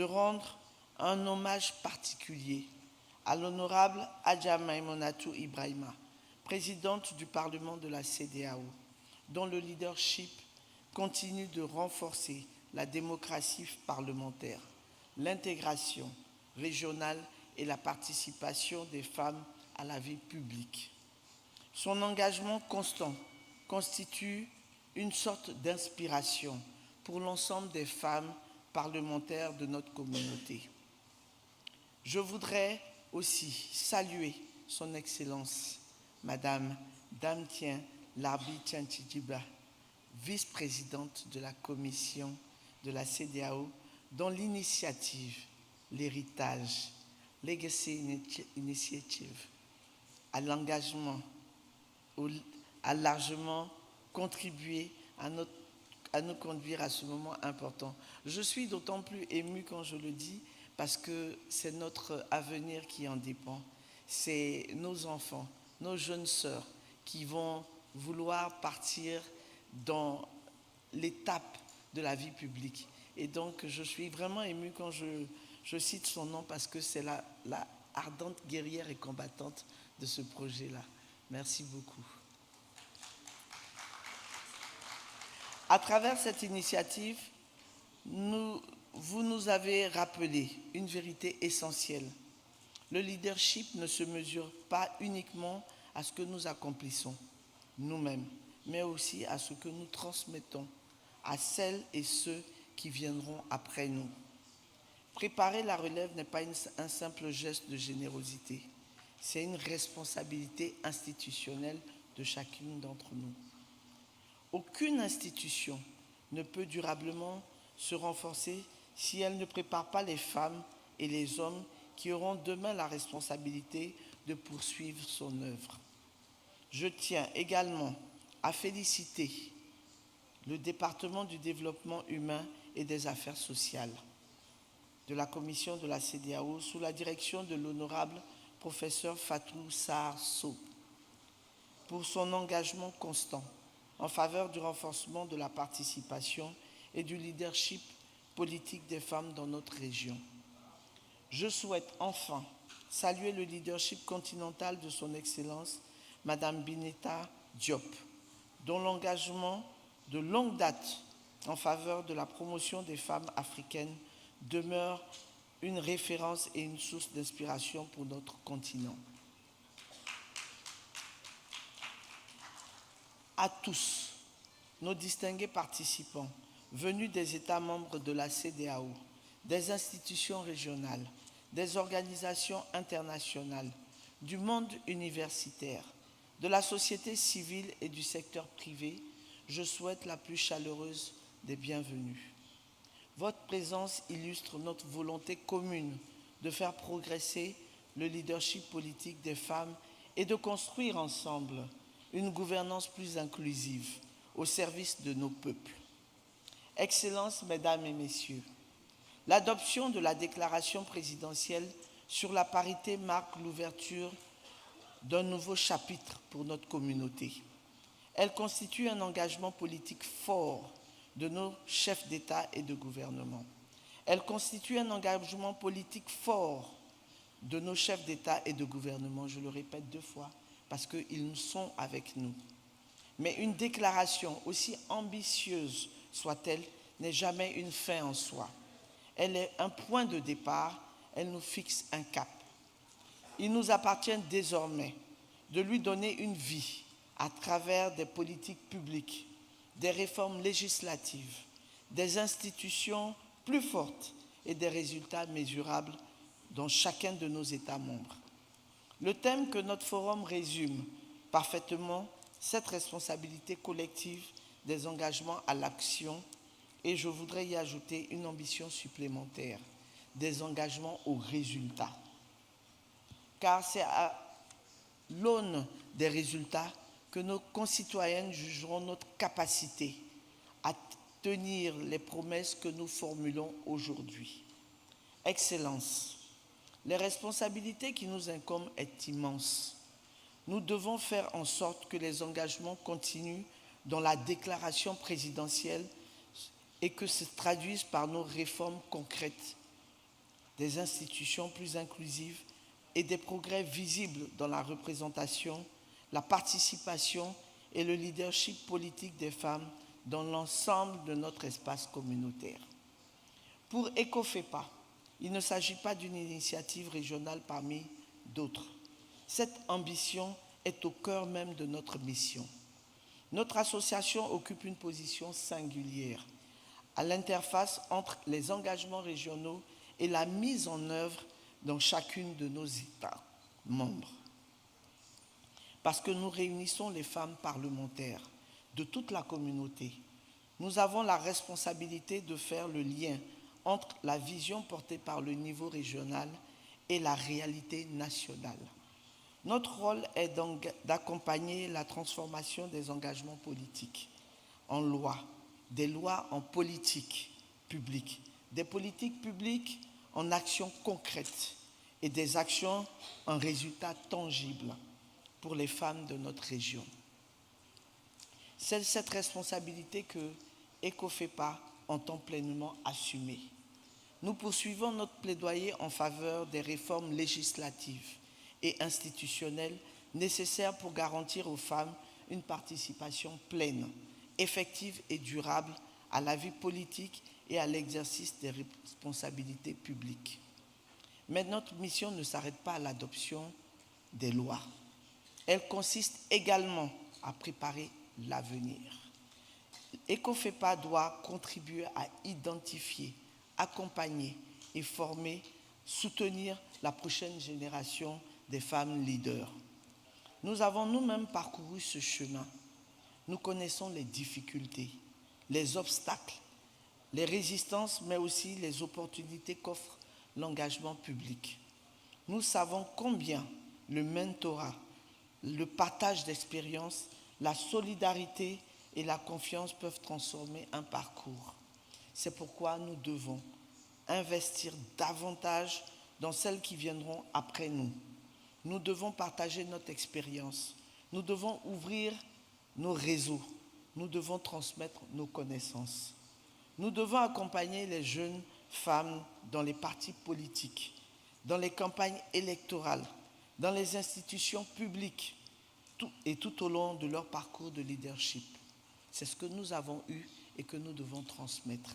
de rendre un hommage particulier à l'honorable Adja Maïmonatou Ibrahima, présidente du Parlement de la CEDEAO, dont le leadership continue de renforcer la démocratie parlementaire, l'intégration régionale et la participation des femmes à la vie publique. Son engagement constant constitue une sorte d'inspiration pour l'ensemble des femmes parlementaires de notre communauté. Je voudrais aussi saluer son Excellence, Madame Damtien Larbi Tiantidiba, vice-présidente de la commission de la CEDEAO, dont l'initiative, l'héritage, Legacy Initiative, à l'engagement, a largement contribué à nous conduire à ce moment important. Je suis d'autant plus émue quand je le dis, parce que c'est notre avenir qui en dépend. C'est nos enfants, nos jeunes sœurs qui vont vouloir partir dans l'étape de la vie publique. Et donc, je suis vraiment émue quand je cite son nom, parce que c'est la ardente guerrière et combattante de ce projet-là. Merci beaucoup. À travers cette initiative, vous nous avez rappelé une vérité essentielle. Le leadership ne se mesure pas uniquement à ce que nous accomplissons nous-mêmes, mais aussi à ce que nous transmettons à celles et ceux qui viendront après nous. Préparer la relève n'est pas un simple geste de générosité, c'est une responsabilité institutionnelle de chacune d'entre nous. Aucune institution ne peut durablement se renforcer si elle ne prépare pas les femmes et les hommes qui auront demain la responsabilité de poursuivre son œuvre. Je tiens également à féliciter le département du développement humain et des affaires sociales de la commission de la CEDEAO sous la direction de l'honorable professeur Fatou Sarr Sow pour son engagement constant en faveur du renforcement de la participation et du leadership politique des femmes dans notre région. Je souhaite enfin saluer le leadership continental de son Excellence, Madame Bineta Diop, dont l'engagement de longue date en faveur de la promotion des femmes africaines demeure une référence et une source d'inspiration pour notre continent. À tous, nos distingués participants, venus des États membres de la CEDEAO, des institutions régionales, des organisations internationales, du monde universitaire, de la société civile et du secteur privé, je souhaite la plus chaleureuse des bienvenues. Votre présence illustre notre volonté commune de faire progresser le leadership politique des femmes et de construire ensemble une gouvernance plus inclusive au service de nos peuples. Excellences, Mesdames et Messieurs, l'adoption de la déclaration présidentielle sur la parité marque l'ouverture d'un nouveau chapitre pour notre communauté. Elle constitue un engagement politique fort de nos chefs d'État et de gouvernement. Elle constitue un engagement politique fort de nos chefs d'État et de gouvernement, je le répète 2 fois, parce qu'ils sont avec nous. Mais une déclaration, aussi ambitieuse soit-elle, n'est jamais une fin en soi. Elle est un point de départ, elle nous fixe un cap. Il nous appartient désormais de lui donner une vie à travers des politiques publiques, des réformes législatives, des institutions plus fortes et des résultats mesurables dans chacun de nos États membres. Le thème que notre forum résume parfaitement cette responsabilité collective des engagements à l'action, et je voudrais y ajouter une ambition supplémentaire, des engagements aux résultats. Car c'est à l'aune des résultats que nos concitoyennes jugeront notre capacité à tenir les promesses que nous formulons aujourd'hui. Excellences, les responsabilités qui nous incombent est immense. Nous devons faire en sorte que les engagements continuent dans la déclaration présidentielle et que se traduisent par nos réformes concrètes des institutions plus inclusives et des progrès visibles dans la représentation, la participation et le leadership politique des femmes dans l'ensemble de notre espace communautaire. Pour ECOFEPA, il ne s'agit pas d'une initiative régionale parmi d'autres. Cette ambition est au cœur même de notre mission. Notre association occupe une position singulière à l'interface entre les engagements régionaux et la mise en œuvre dans chacune de nos États membres. Parce que nous réunissons les femmes parlementaires de toute la communauté, nous avons la responsabilité de faire le lien entre la vision portée par le niveau régional et la réalité nationale. Notre rôle est donc d'accompagner la transformation des engagements politiques en lois, des lois en politique publique, des politiques publiques en actions concrètes et des actions en résultats tangibles pour les femmes de notre région. C'est cette responsabilité que ECOFEPA entend pleinement assumer. Nous poursuivons notre plaidoyer en faveur des réformes législatives et institutionnelles nécessaires pour garantir aux femmes une participation pleine, effective et durable à la vie politique et à l'exercice des responsabilités publiques. Mais notre mission ne s'arrête pas à l'adoption des lois. Elle consiste également à préparer l'avenir. ECOFEPA doit contribuer à identifier, accompagner et former, soutenir la prochaine génération des femmes leaders. Nous avons nous-mêmes parcouru ce chemin. Nous connaissons les difficultés, les obstacles, les résistances, mais aussi les opportunités qu'offre l'engagement public. Nous savons combien le mentorat, le partage d'expériences, la solidarité et la confiance peuvent transformer un parcours. C'est pourquoi nous devons investir davantage dans celles qui viendront après nous. Nous devons partager notre expérience. Nous devons ouvrir nos réseaux. Nous devons transmettre nos connaissances. Nous devons accompagner les jeunes femmes dans les partis politiques, dans les campagnes électorales, dans les institutions publiques et tout au long de leur parcours de leadership. C'est ce que nous avons eu et que nous devons transmettre.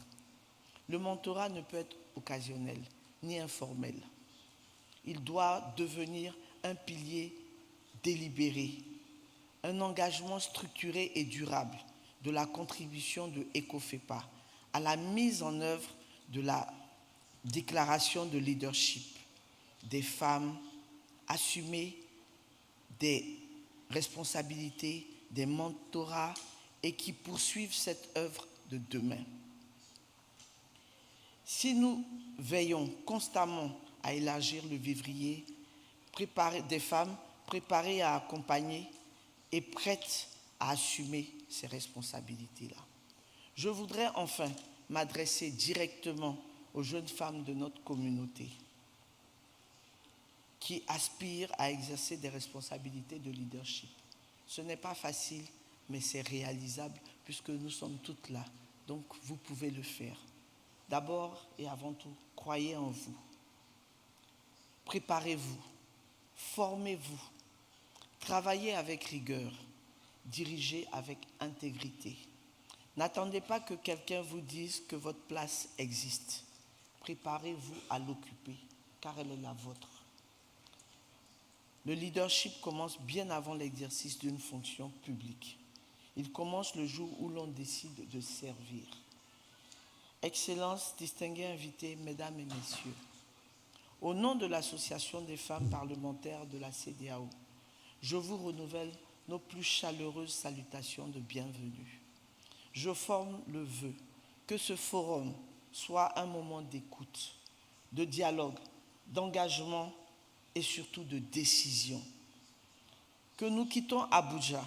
Le mentorat ne peut être occasionnel ni informel. Il doit devenir un pilier délibéré, un engagement structuré et durable de la contribution de ECOFEPA à la mise en œuvre de la déclaration de leadership des femmes, assumer des responsabilités, des mentorats et qui poursuivent cette œuvre de demain. Si nous veillons constamment à élargir le vivrier, des femmes préparées à accompagner et prêtes à assumer ces responsabilités-là. Je voudrais enfin m'adresser directement aux jeunes femmes de notre communauté qui aspirent à exercer des responsabilités de leadership. Ce n'est pas facile, mais c'est réalisable puisque nous sommes toutes là. Donc, vous pouvez le faire. D'abord et avant tout, croyez en vous. Préparez-vous. Formez-vous. Travaillez avec rigueur. Dirigez avec intégrité. N'attendez pas que quelqu'un vous dise que votre place existe. Préparez-vous à l'occuper, car elle est la vôtre. Le leadership commence bien avant l'exercice d'une fonction publique. Il commence le jour où l'on décide de servir. Excellences, distingués invités, mesdames et messieurs, au nom de l'Association des femmes parlementaires de la CEDEAO, je vous renouvelle nos plus chaleureuses salutations de bienvenue. Je forme le vœu que ce forum soit un moment d'écoute, de dialogue, d'engagement et surtout de décision. Que nous quittons Abuja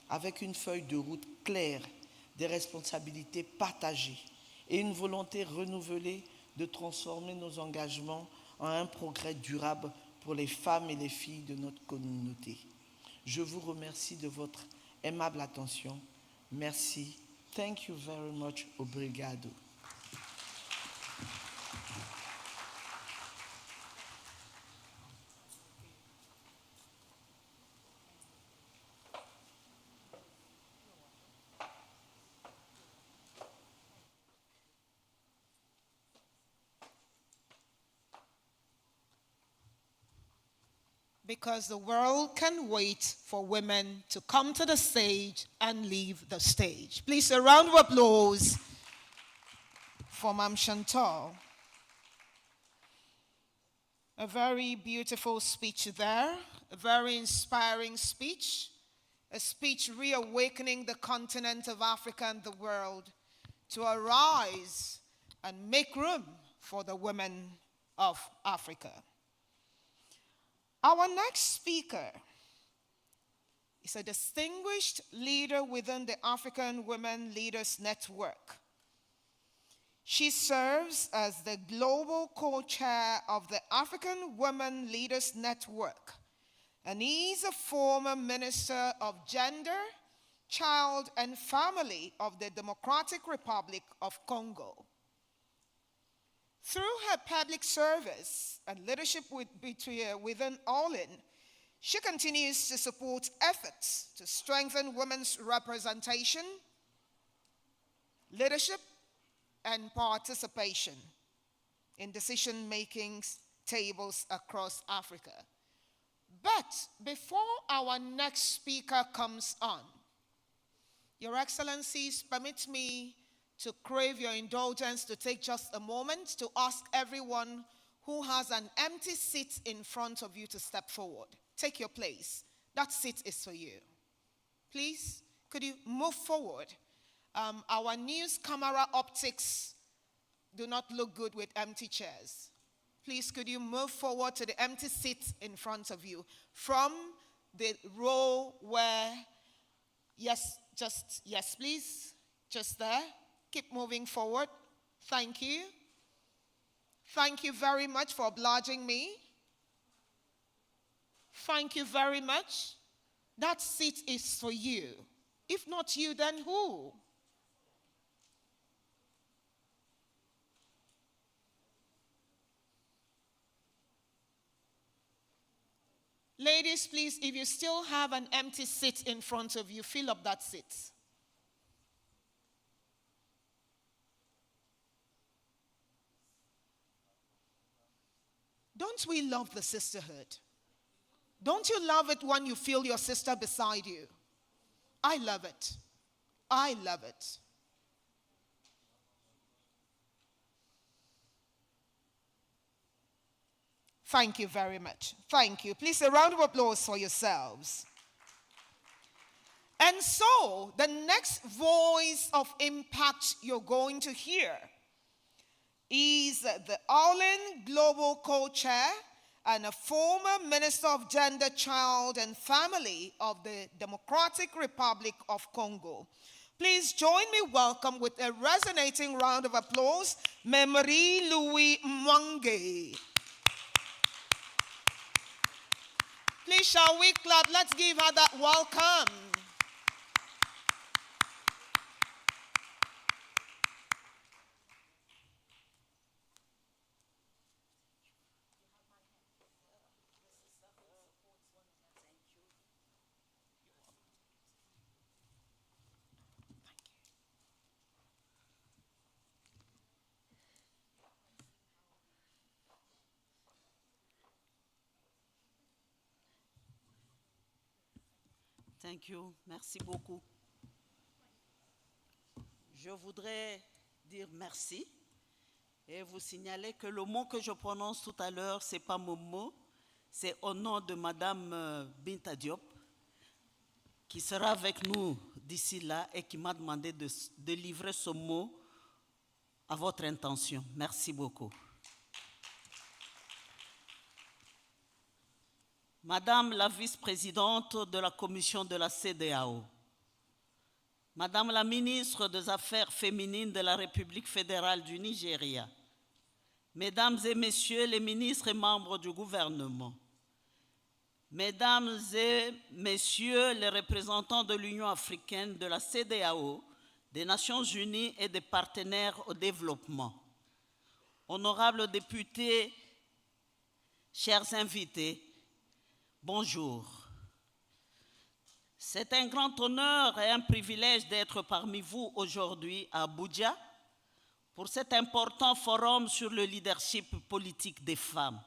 avec une feuille de route claire, des responsabilités partagées et une volonté renouvelée de transformer nos engagements en un progrès durable pour les femmes et les filles de notre communauté. Je vous remercie de votre aimable attention. Merci. Thank you very much. Obrigado. because the world can wait for women to come to the stage and leave the stage. Please, a round of applause for Mam Chantal. A very beautiful speech there, a very inspiring speech, a speech reawakening the continent of Africa and the world to arise and make room for the women of Africa. Our next speaker is a distinguished leader within the African Women Leaders Network. She serves as the global co-chair of the African Women Leaders Network, and is a former Minister of Gender, Child, and Family of the Democratic Republic of Congo. Through her public service and leadership within Olin, she continues to support efforts to strengthen women's representation, leadership, and participation in decision-making tables across Africa. But before our next speaker comes on, Your Excellencies, permit me to crave your indulgence to take just a moment to ask everyone who has an empty seat in front of you to step forward. Take your place. That seat is for you. Please, could you move forward? Our news camera optics do not look good with empty chairs. Please, could you move forward to the empty seat in front of you? From the row where, yes, please, just there. Keep moving forward. Thank you. Thank you very much for obliging me. Thank you very much. That seat is for you. If not you, then who? Ladies, please, if you still have an empty seat in front of you, fill up that seat. Don't we love the sisterhood? Don't you love it when you feel your sister beside you? I love it. I love it. Thank you very much. Thank you. Please, a round of applause for yourselves. And so, the next voice of impact you're going to hear is the Olin Global Co-Chair and a former Minister of Gender, Child, and Family of the Democratic Republic of Congo. Please join me welcome with a resonating round of applause, Marie-Louise Mwange. Please, shall we clap? Let's give her that welcome. Thank you. Merci beaucoup. Je voudrais dire merci et vous signaler que le mot que je prononce tout à l'heure, ce n'est pas mon mot, c'est au nom de Madame Binta Diop, qui sera avec nous d'ici là et qui m'a demandé de livrer ce mot à votre intention. Merci beaucoup. Madame la vice-présidente de la commission de la CEDEAO, Madame la ministre des Affaires féminines de la République fédérale du Nigeria, Mesdames et Messieurs les ministres et membres du gouvernement, Mesdames et Messieurs les représentants de l'Union africaine, de la CEDEAO, des Nations unies et des partenaires au développement, honorables députés, chers invités, bonjour. C'est un grand honneur et un privilège d'être parmi vous aujourd'hui à Abuja pour cet important forum sur le leadership politique des femmes.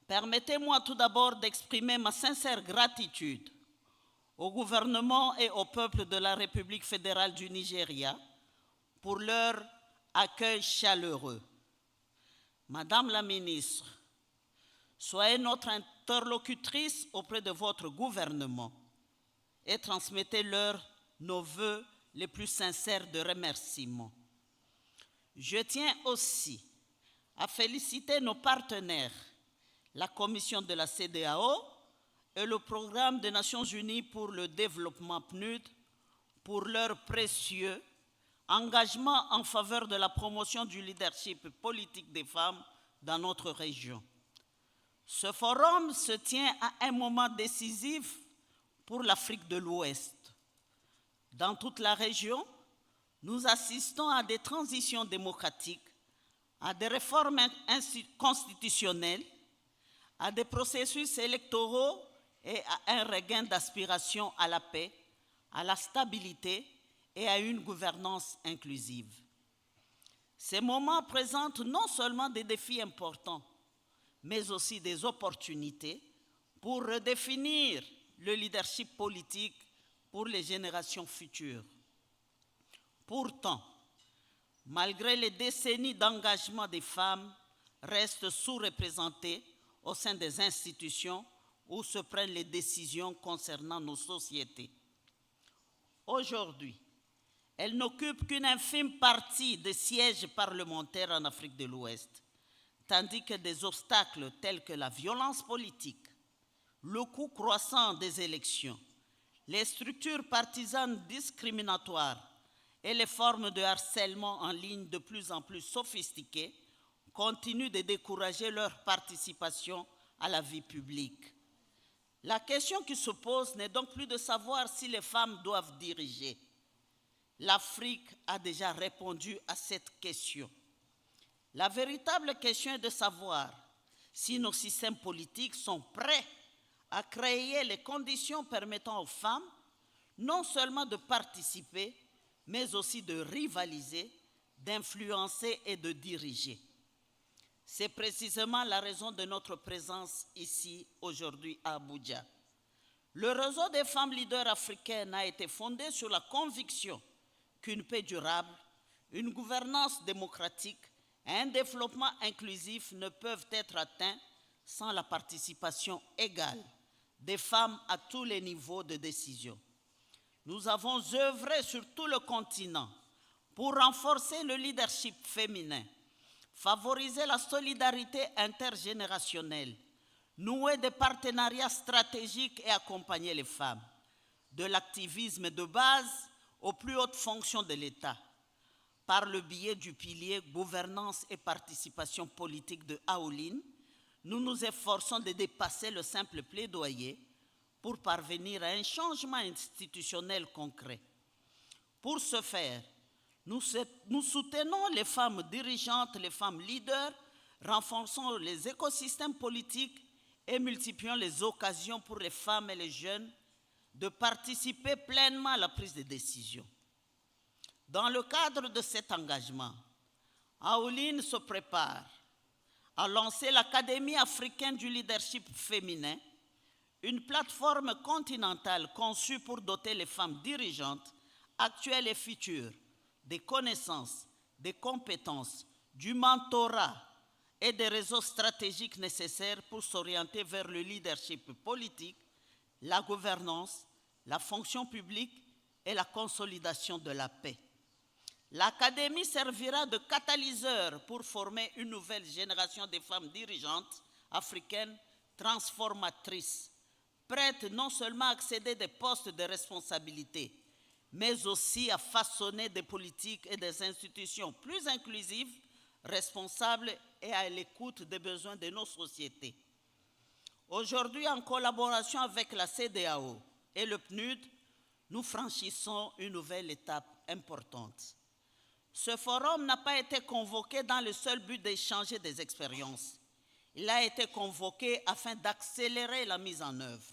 Permettez-moi tout d'abord d'exprimer ma sincère gratitude au gouvernement et au peuple de la République fédérale du Nigeria pour leur accueil chaleureux. Madame la ministre, soyez notre interlocutrice auprès de votre gouvernement et transmettez-leur nos vœux les plus sincères de remerciement. Je tiens aussi à féliciter nos partenaires, la Commission de la CEDEAO et le Programme des Nations Unies pour le développement PNUD pour leur précieux engagement en faveur de la promotion du leadership politique des femmes dans notre région. Ce forum se tient à un moment décisif pour l'Afrique de l'Ouest. Dans toute la région, nous assistons à des transitions démocratiques, à des réformes constitutionnelles, à des processus électoraux et à un regain d'aspiration à la paix, à la stabilité et à une gouvernance inclusive. Ces moments présentent non seulement des défis importants, mais aussi des opportunités pour redéfinir le leadership politique pour les générations futures. Pourtant, malgré les décennies d'engagement des femmes, restent sous-représentées au sein des institutions où se prennent les décisions concernant nos sociétés. Aujourd'hui, elles n'occupent qu'une infime partie des sièges parlementaires en Afrique de l'Ouest, tandis que des obstacles tels que la violence politique, le coût croissant des élections, les structures partisanes discriminatoires et les formes de harcèlement en ligne de plus en plus sophistiquées continuent de décourager leur participation à la vie publique. La question qui se pose n'est donc plus de savoir si les femmes doivent diriger. L'Afrique a déjà répondu à cette question. La véritable question est de savoir si nos systèmes politiques sont prêts à créer les conditions permettant aux femmes non seulement de participer, mais aussi de rivaliser, d'influencer et de diriger. C'est précisément la raison de notre présence ici aujourd'hui à Abuja. Le réseau des femmes leaders africaines a été fondé sur la conviction qu'une paix durable, une gouvernance démocratique et un développement inclusif ne peuvent être atteints sans la participation égale des femmes à tous les niveaux de décision. Nous avons œuvré sur tout le continent pour renforcer le leadership féminin, favoriser la solidarité intergénérationnelle, nouer des partenariats stratégiques et accompagner les femmes, de l'activisme de base aux plus hautes fonctions de l'État, par le biais du pilier gouvernance et participation politique de Aoulin. Nous nous efforçons de dépasser le simple plaidoyer pour parvenir à un changement institutionnel concret. Pour ce faire, nous soutenons les femmes dirigeantes, les femmes leaders, renforçons les écosystèmes politiques et multiplions les occasions pour les femmes et les jeunes de participer pleinement à la prise de décision. Dans le cadre de cet engagement, Aoulin se prépare à lancer l'Académie africaine du leadership féminin, une plateforme continentale conçue pour doter les femmes dirigeantes, actuelles et futures, des connaissances, des compétences, du mentorat et des réseaux stratégiques nécessaires pour s'orienter vers le leadership politique, la gouvernance, la fonction publique et la consolidation de la paix. L'Académie servira de catalyseur pour former une nouvelle génération de femmes dirigeantes africaines transformatrices, prêtes non seulement à accéder à des postes de responsabilité, mais aussi à façonner des politiques et des institutions plus inclusives, responsables et à l'écoute des besoins de nos sociétés. Aujourd'hui, en collaboration avec la CEDEAO et le PNUD, nous franchissons une nouvelle étape importante. Ce forum n'a pas été convoqué dans le seul but d'échanger des expériences. Il a été convoqué afin d'accélérer la mise en œuvre,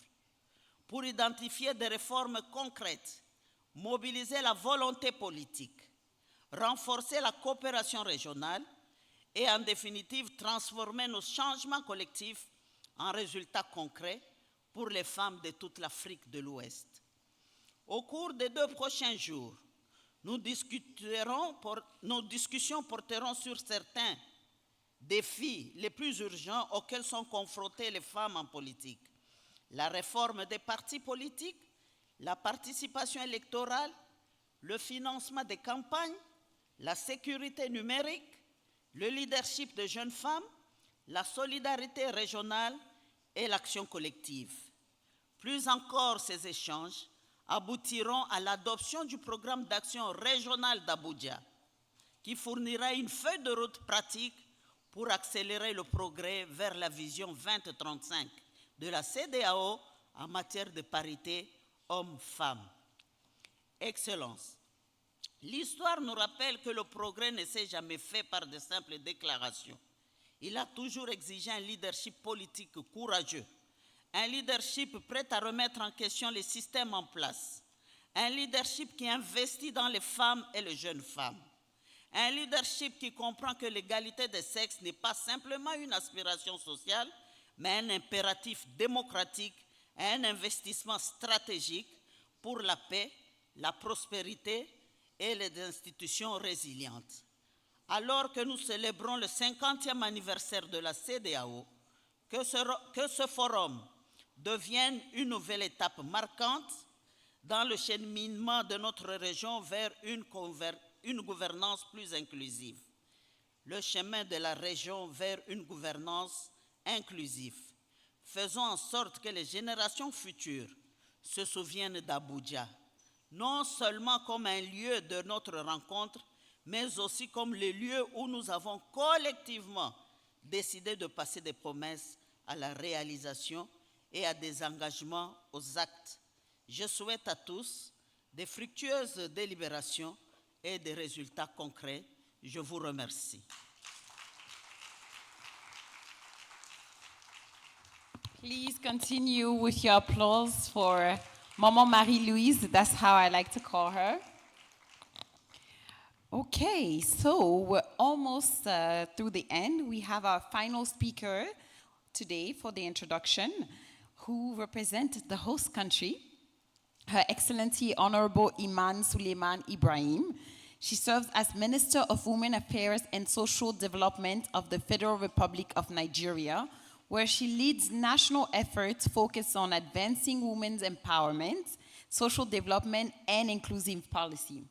pour identifier des réformes concrètes, mobiliser la volonté politique, renforcer la coopération régionale et en définitive transformer nos changements collectifs en résultats concrets pour les femmes de toute l'Afrique de l'Ouest. Au cours des 2 prochains jours, nos discussions porteront sur certains défis les plus urgents auxquels sont confrontées les femmes en politique. La réforme des partis politiques, la participation électorale, le financement des campagnes, la sécurité numérique, le leadership de jeunes femmes, la solidarité régionale et l'action collective. Plus encore, ces échanges aboutiront à l'adoption du programme d'action régional d'Abuja, qui fournira une feuille de route pratique pour accélérer le progrès vers la vision 2035 de la CEDEAO en matière de parité hommes-femmes. Excellence, l'histoire nous rappelle que le progrès ne s'est jamais fait par de simples déclarations. Il a toujours exigé un leadership politique courageux, un leadership prêt à remettre en question les systèmes en place, un leadership qui investit dans les femmes et les jeunes femmes, un leadership qui comprend que l'égalité des sexes n'est pas simplement une aspiration sociale, mais un impératif démocratique et un investissement stratégique pour la paix, la prospérité et les institutions résilientes. Alors que nous célébrons le 50e anniversaire de la CEDEAO, que ce forum devienne une nouvelle étape marquante dans le cheminement de notre région vers une gouvernance plus inclusive. Le chemin de la région vers une gouvernance inclusive. Faisons en sorte que les générations futures se souviennent d'Abuja, non seulement comme un lieu de notre rencontre, mais aussi comme le lieu où nous avons collectivement décidé de passer des promesses à la réalisation et à des engagements aux actes. Je souhaite à tous des fructueuses délibérations et des résultats concrets. Je vous remercie. Please continue with your applause for Maman Marie-Louise. That's how I like to call her. Okay, so we're almost through the end. We have our final speaker today for the introduction, who represents the host country, Her Excellency Honorable Iman Suleiman Ibrahim. She serves as Minister of Women Affairs and Social Development of the Federal Republic of Nigeria, where she leads national efforts focused on advancing women's empowerment, social development, and inclusive policy.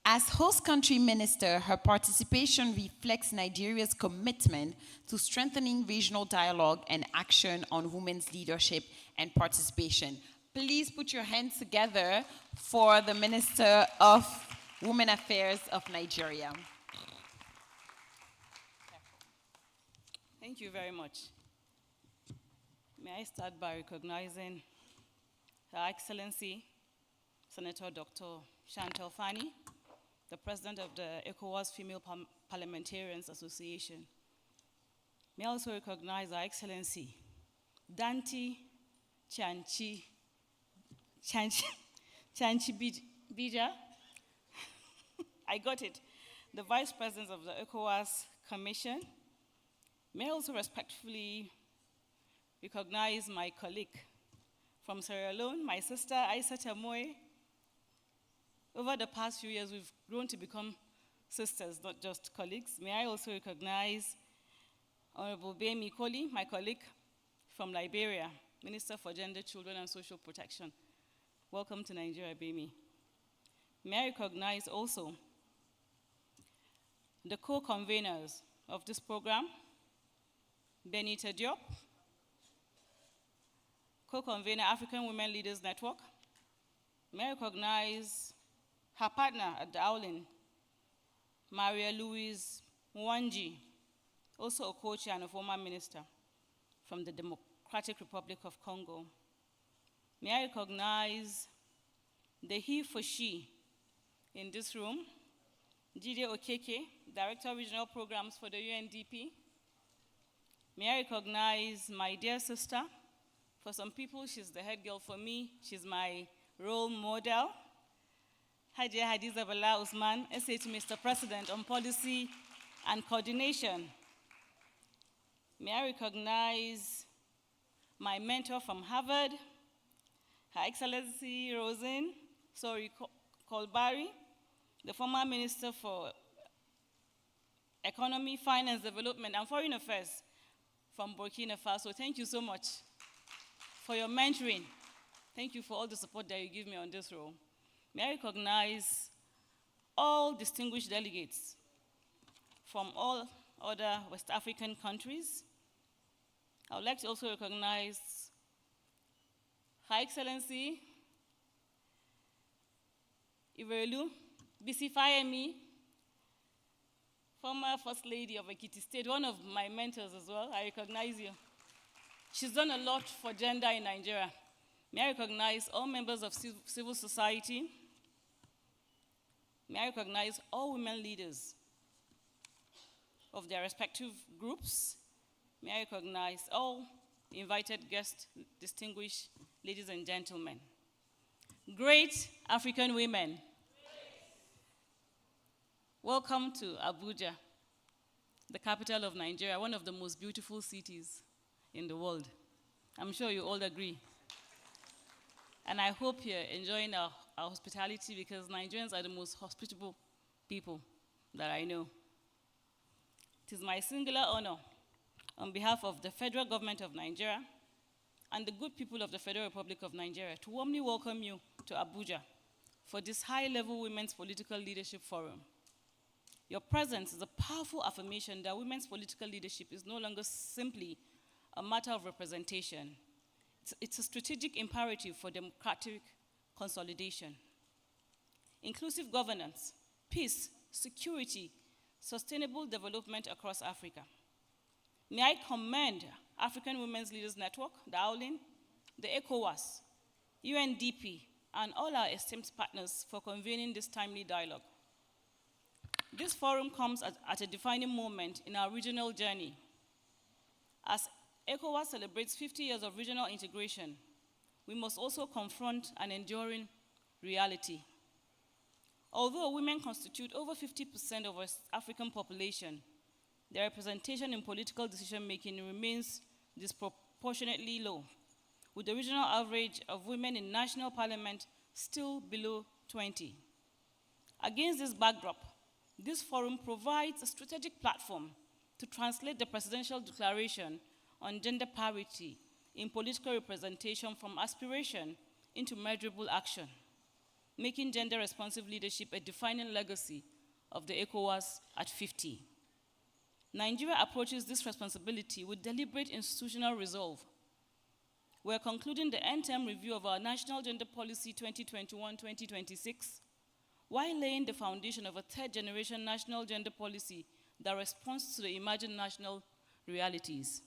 As host country minister, her participation reflects Nigeria's commitment to strengthening regional dialogue and action on women's leadership and participation. Please put your hands together for the Minister of Women Affairs of Nigeria. Thank you very much. May I start by recognizing Her Excellency Senator Dr. Chantal Fani, the President of the Ecowas Female Parliamentarians Association. May I also recognize Her Excellency Danti Chanchi Bija. I got it. The Vice President of the Ecowas Commission. May I also respectfully recognize my colleague from Sierra Leone, my sister Aissa Chamoy. Over the past few years, we've grown to become sisters, not just colleagues. May I also recognize Honorable Bemi Koli, my colleague from Liberia, Minister for Gender, Children, and Social Protection. Welcome to Nigeria, Bemi. May I recognize also the co-conveners of this program, Benita Diop, co-convener African Women Leaders Network. May I recognize her partner at the Owlin, Maria Louise Mwanji, also a co-chair and a former minister from the Democratic Republic of Congo. May I recognize the he for she in this room, Jide Okeke, Director of Regional Programs for the UNDP. May I recognize my dear sister. For some people, she's the head girl. For me, she's my role model. Hajia Hadiza Bala Usman, essay to Mr. President on Policy and Coordination. May I recognize my mentor from Harvard, Her Excellency Colbari, the former Minister for Economy, Finance, Development, and Foreign Affairs from Burkina Faso. Thank you so much for your mentoring. Thank you for all the support that you give me on this role. May I recognize all distinguished delegates from all other West African countries. I would like to also recognize Her Excellency Iverelu Bisi Fayemi, former First Lady of Ekiti State, one of my mentors as well. I recognize you. She's done a lot for gender in Nigeria. May I recognize all members of civil society. May I recognize all women leaders of their respective groups. May I recognize all invited guests, distinguished ladies and gentlemen. Great African women. Welcome to Abuja, the capital of Nigeria, one of the most beautiful cities in the world. I'm sure you all agree. And I hope you're enjoying our hospitality, because Nigerians are the most hospitable people that I know. It is my singular honor, on behalf of the federal government of Nigeria and the good people of the Federal Republic of Nigeria, to warmly welcome you to Abuja for this high-level Women's Political Leadership Forum. Your presence is a powerful affirmation that women's political leadership is no longer simply a matter of representation. It's a strategic imperative for democratic consolidation. Inclusive governance, peace, security, sustainable development across Africa. May I commend African Women's Leaders Network, the AULIN, the Ecowas, UNDP, and all our esteemed partners for convening this timely dialogue. This forum comes at a defining moment in our regional journey. As Ecowas celebrates 50 years of regional integration, we must also confront an enduring reality. Although women constitute over 50% of West African population, their representation in political decision-making remains disproportionately low, with the regional average of women in national parliament still below 20. Against this backdrop, this forum provides a strategic platform to translate the Presidential Declaration on Gender Parity in political representation from aspiration into measurable action, making gender-responsive leadership a defining legacy of the Ecowas at 50. Nigeria approaches this responsibility with deliberate institutional resolve. We're concluding the end-term review of our National Gender Policy 2021-2026, while laying the foundation of a third-generation national gender policy that responds to the emerging national realities.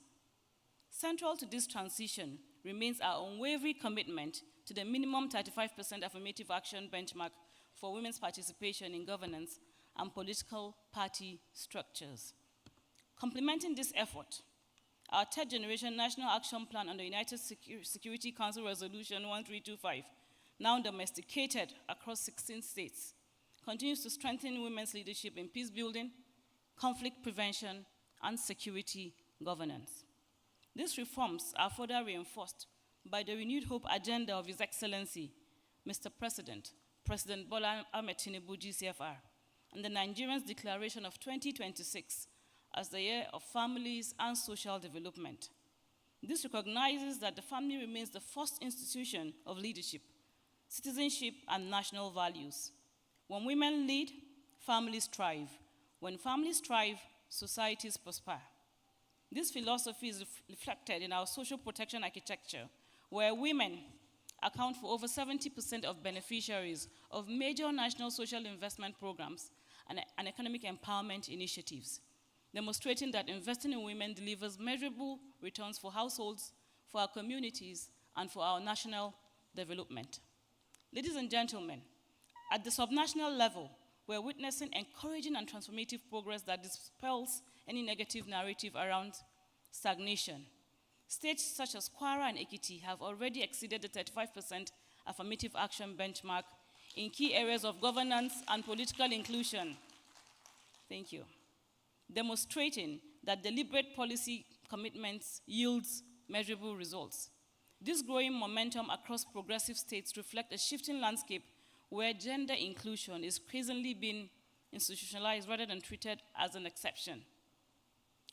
Central to this transition remains our unwavering commitment to the minimum 35% affirmative action benchmark for women's participation in governance and political party structures. Complementing this effort, our third-generation National Action Plan under United Security Council Resolution 1325, now domesticated across 16 states, continues to strengthen women's leadership in peace building, conflict prevention, and security governance. These reforms are further reinforced by the renewed hope agenda of His Excellency, Mr. President Bola Ahmed Tinubu, GCFR, and the Nigerians' declaration of 2026 as the year of families and social development. This recognizes that the family remains the first institution of leadership, citizenship, and national values. When women lead, families thrive. When families thrive, societies prosper. This philosophy is reflected in our social protection architecture, where women account for over 70% of beneficiaries of major national social investment programs and economic empowerment initiatives, demonstrating that investing in women delivers measurable returns for households, for our communities, and for our national development. Ladies and gentlemen, at the subnational level, we're witnessing encouraging and transformative progress that dispels any negative narrative around stagnation. States such as Kwara and Ekiti have already exceeded the 35% affirmative action benchmark in key areas of governance and political inclusion. Thank you. Demonstrating that deliberate policy commitments yields measurable results. This growing momentum across progressive states reflects a shifting landscape where gender inclusion is increasingly being institutionalized rather than treated as an exception.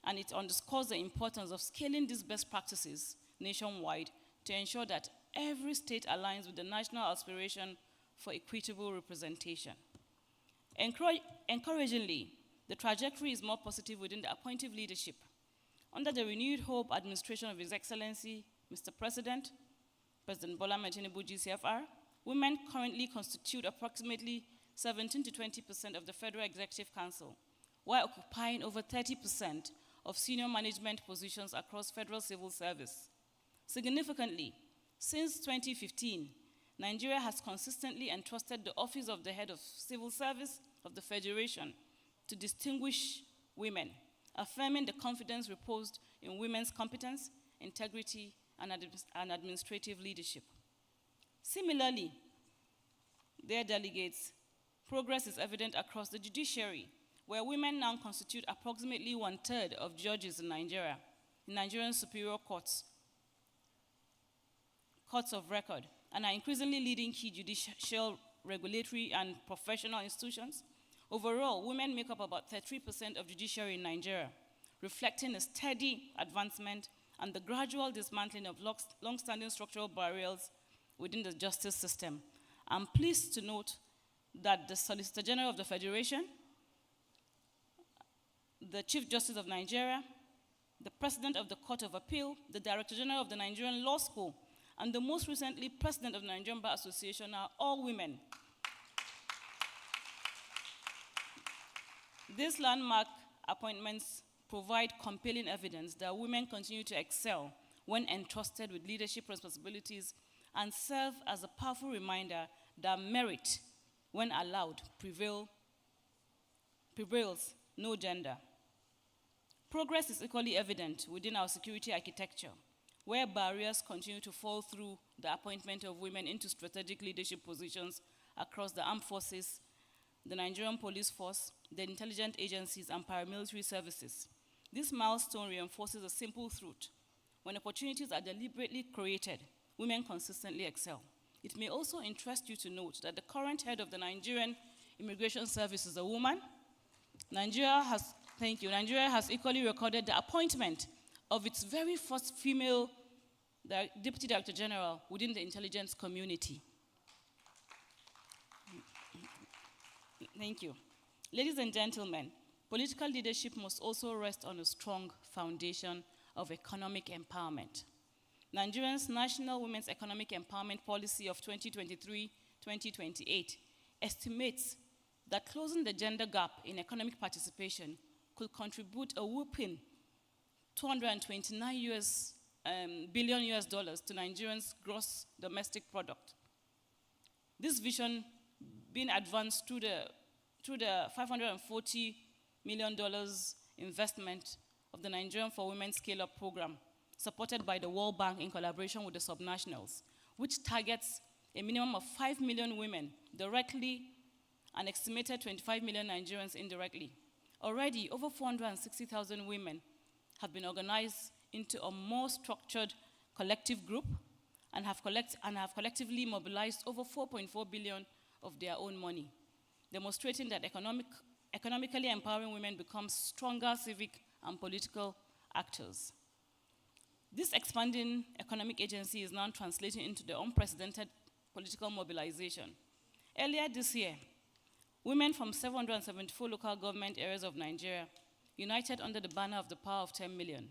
And it underscores the importance of scaling these best practices nationwide to ensure that every state aligns with the national aspiration for equitable representation. Encouragingly, the trajectory is more positive within the appointive leadership. Under the renewed hope administration of His Excellency, Mr. President, President Bola Ahmed Tinubu GCFR, women currently constitute approximately 17 to 20% of the Federal Executive Council, while occupying over 30% of senior management positions across federal civil service. Significantly, since 2015, Nigeria has consistently entrusted the office of the head of civil service of the Federation to distinguish women, affirming the confidence reposed in women's competence, integrity, and administrative leadership. Similarly, dear delegates, progress is evident across the judiciary, where women now constitute approximately 1/3 of judges in Nigeria, in Nigerian superior courts of record, and are increasingly leading key judicial, regulatory, and professional institutions. Overall, women make up about 33% of judiciary in Nigeria, reflecting a steady advancement and the gradual dismantling of long-standing structural barriers within the justice system. I'm pleased to note that the Solicitor General of the Federation, the Chief Justice of Nigeria, the President of the Court of Appeal, the Director General of the Nigerian Law School, and the most recently President of the Nigerian Bar Association are all women. These landmark appointments provide compelling evidence that women continue to excel when entrusted with leadership responsibilities and serve as a powerful reminder that merit, when allowed, prevails, no gender. Progress is equally evident within our security architecture, where barriers continue to fall through the appointment of women into strategic leadership positions across the armed forces, the Nigerian police force, the intelligence agencies, and paramilitary services. This milestone reinforces a simple truth. When opportunities are deliberately created, women consistently excel. It may also interest you to note that the current head of the Nigerian Immigration Service is a woman. Nigeria has equally recorded the appointment of its very first female Deputy Director General within the intelligence community. Thank you. Ladies and gentlemen, political leadership must also rest on a strong foundation of economic empowerment. Nigeria's National Women's Economic Empowerment Policy of 2023-2028 estimates that closing the gender gap in economic participation could contribute a whopping $229 billion to Nigerians' gross domestic product. This vision being advanced through the $540 million investment of the Nigerian for Women Scale-Up program, supported by the World Bank in collaboration with the subnationals, which targets a minimum of 5 million women directly and estimated 25 million Nigerians indirectly. Already, over 460,000 women have been organized into a more structured collective group and have collectively mobilized over 4.4 billion of their own money, demonstrating that economically empowering women become stronger civic and political actors. This expanding economic agency is now translating into the unprecedented political mobilization. Earlier this year, women from 774 local government areas of Nigeria united under the banner of the power of 10 million,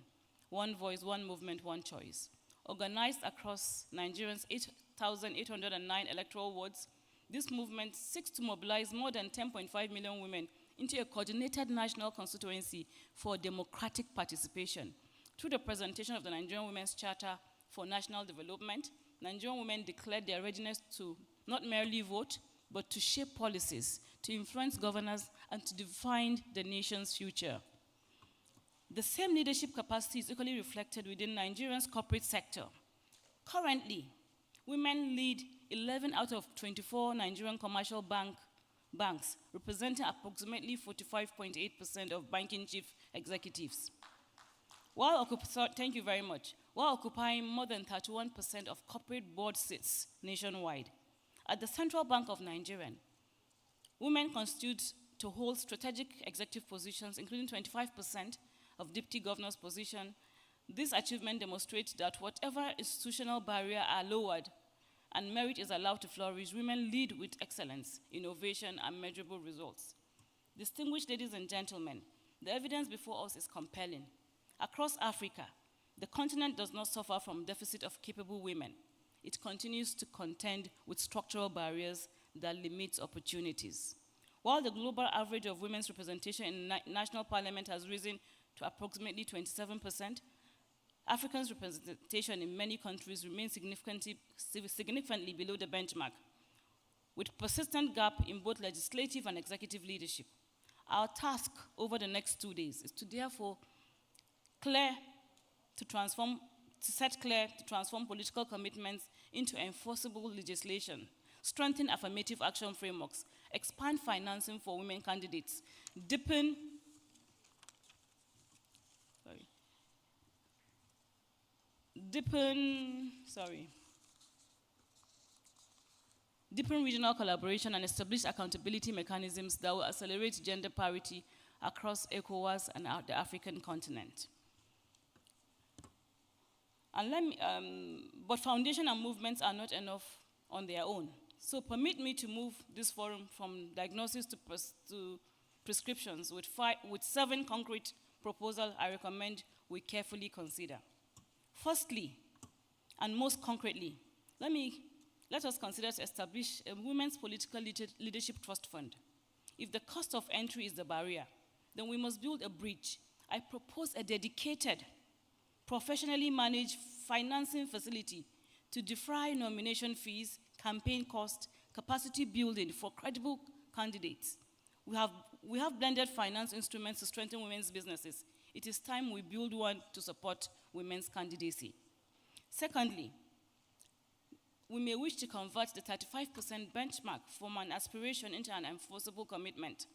one voice, one movement, one choice. Organized across Nigeria's 8,809 electoral wards, this movement seeks to mobilize more than 10.5 million women into a coordinated national constituency for democratic participation. Through the presentation of the Nigerian Women's Charter for National Development, Nigerian women declared their readiness to not merely vote, but to shape policies, to influence governance, and to define the nation's future. The same leadership capacity is equally reflected within Nigeria's corporate sector. Currently, women lead 11 out of 24 Nigerian commercial banks, representing approximately 45.8% of banking chief executives. Thank you very much. While occupying more than 31% of corporate board seats nationwide, at the Central Bank of Nigeria, women constitute to hold strategic executive positions, including 25% of deputy governor's position. This achievement demonstrates that whatever institutional barriers are lowered and merit is allowed to flourish, women lead with excellence, innovation, and measurable results. Distinguished ladies and gentlemen, the evidence before us is compelling. Across Africa, the continent does not suffer from deficit of capable women. It continues to contend with structural barriers that limit opportunities. While the global average of women's representation in national parliament has risen to approximately 27%, Africans' representation in many countries remains significantly below the benchmark, with persistent gap in both legislative and executive leadership. Our task over the next 2 days is to therefore set clear to transform political commitments into enforceable legislation, strengthen affirmative action frameworks, expand financing for women candidates, deepen regional collaboration and establish accountability mechanisms that will accelerate gender parity across Ecowas and the African continent. But foundation and movements are not enough on their own. So permit me to move this forum from diagnosis to prescriptions with 7 concrete proposals I recommend we carefully consider. Firstly, and most concretely, let us consider to establish a Women's Political Leadership Trust Fund. If the cost of entry is the barrier, then we must build a bridge. I propose a dedicated, professionally managed financing facility to defray nomination fees, campaign costs, capacity building for credible candidates. We have blended finance instruments to strengthen women's businesses. It is time we build one to support women's candidacy. Secondly, we may wish to convert the 35% benchmark from an aspiration into an enforceable commitment.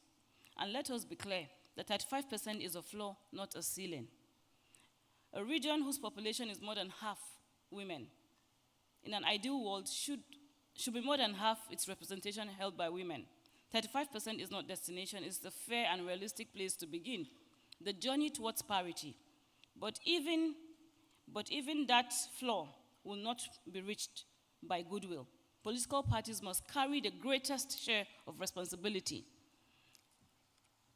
And let us be clear, the 35% is a floor, not a ceiling. A region whose population is more than half women, in an ideal world, should be more than half its representation held by women. 35% is not destination, it's a fair and realistic place to begin the journey towards parity. But even that floor will not be reached by goodwill. Political parties must carry the greatest share of responsibility.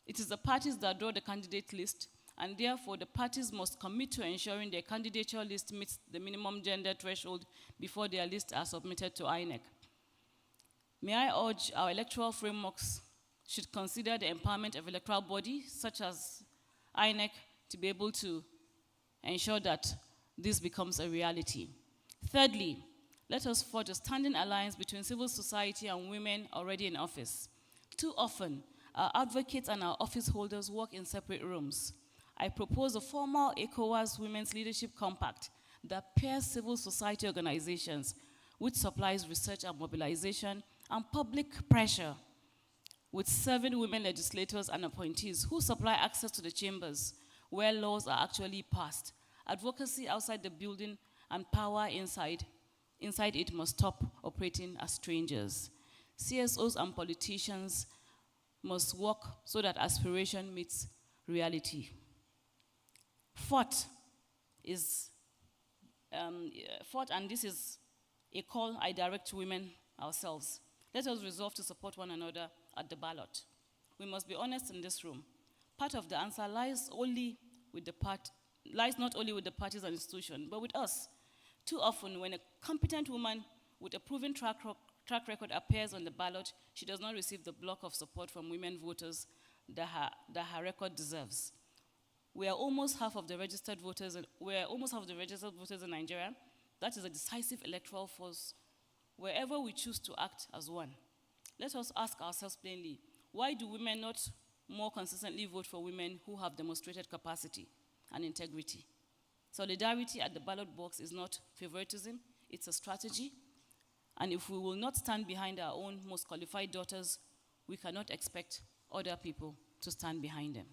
It is the parties that draw the candidate list, and therefore the parties must commit to ensuring their candidature list meets the minimum gender threshold before their lists are submitted to INEC. May I urge our electoral frameworks should consider the empowerment of electoral bodies such as INEC to be able to ensure that this becomes a reality. Thirdly, let us forge a standing alliance between civil society and women already in office. Too often, our advocates and our office holders work in separate rooms. I propose a formal Ecowas Women's Leadership Compact that pairs civil society organizations, which supplies research and mobilization and public pressure, with 7 women legislators and appointees who supply access to the chambers where laws are actually passed. Advocacy outside the building and power inside it must stop operating as strangers. CSOs and politicians must work so that aspiration meets reality. Fourth, and this is a call I direct to women ourselves. Let us resolve to support one another at the ballot. We must be honest in this room. Part of the answer lies not only with the parties and institutions, but with us. Too often, when a competent woman with a proven track record appears on the ballot, she does not receive the block of support from women voters that her record deserves. We are almost half of the registered voters in Nigeria. That is a decisive electoral force wherever we choose to act as one. Let us ask ourselves plainly, why do women not more consistently vote for women who have demonstrated capacity and integrity? Solidarity at the ballot box is not favoritism, it's a strategy. And if we will not stand behind our own most qualified daughters, we cannot expect other people to stand behind them.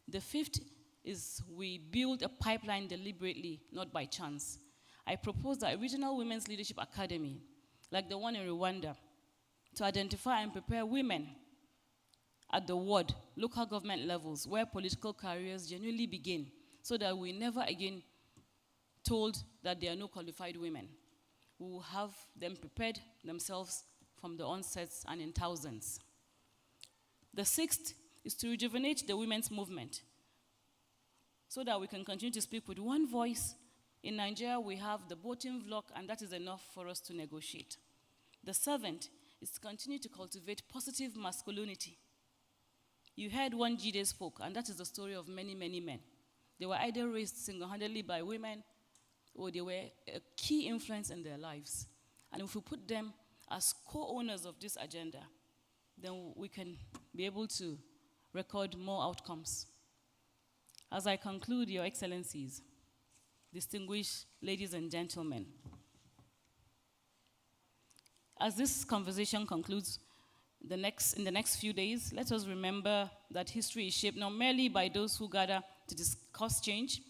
The fifth is we build a pipeline deliberately, not by chance. I propose that a regional women's leadership academy, like the one in Rwanda, to identify and prepare women at the ward, local government levels, where political careers genuinely begin, so that we never again told that there are no qualified women. We will have them prepared themselves from the onsets and in thousands. The sixth is to rejuvenate the women's movement so that we can continue to speak with one voice. In Nigeria, we have the voting bloc, and that is enough for us to negotiate. The seventh is to continue to cultivate positive masculinity. You heard one Jide spoke, and that is the story of many, many men. They were either raised single-handedly by women, or they were a key influence in their lives. And if we put them as co-owners of this agenda, then we can be able to record more outcomes. As I conclude, Your Excellencies, distinguished ladies and gentlemen, as this conversation concludes in the next few days, let us remember that history is shaped not merely by those who gather to discuss change,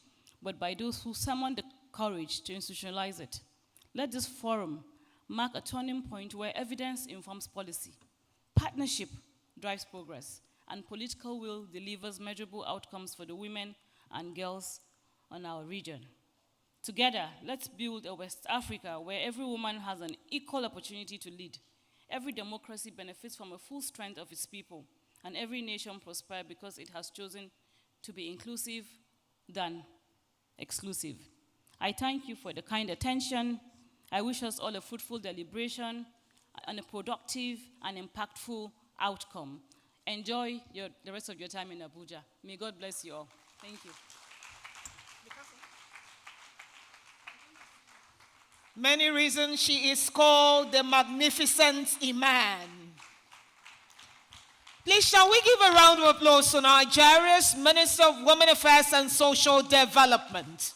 but by those who summon the courage to institutionalize it. Let this forum mark a turning point where evidence informs policy, partnership drives progress, and political will delivers measurable outcomes for the women and girls on our region. Together, let's build a West Africa where every woman has an equal opportunity to lead. Every democracy benefits from a full strength of its people, and every nation prospers because it has chosen to be inclusive than exclusive. I thank you for the kind attention. I wish us all a fruitful deliberation and a productive and impactful outcome. Enjoy the rest of your time in Abuja. May God bless you all. Thank you. Many reasons she is called the Magnificent Iman. Please, shall we give a round of applause to Nigeria's Minister of Women Affairs and Social Development,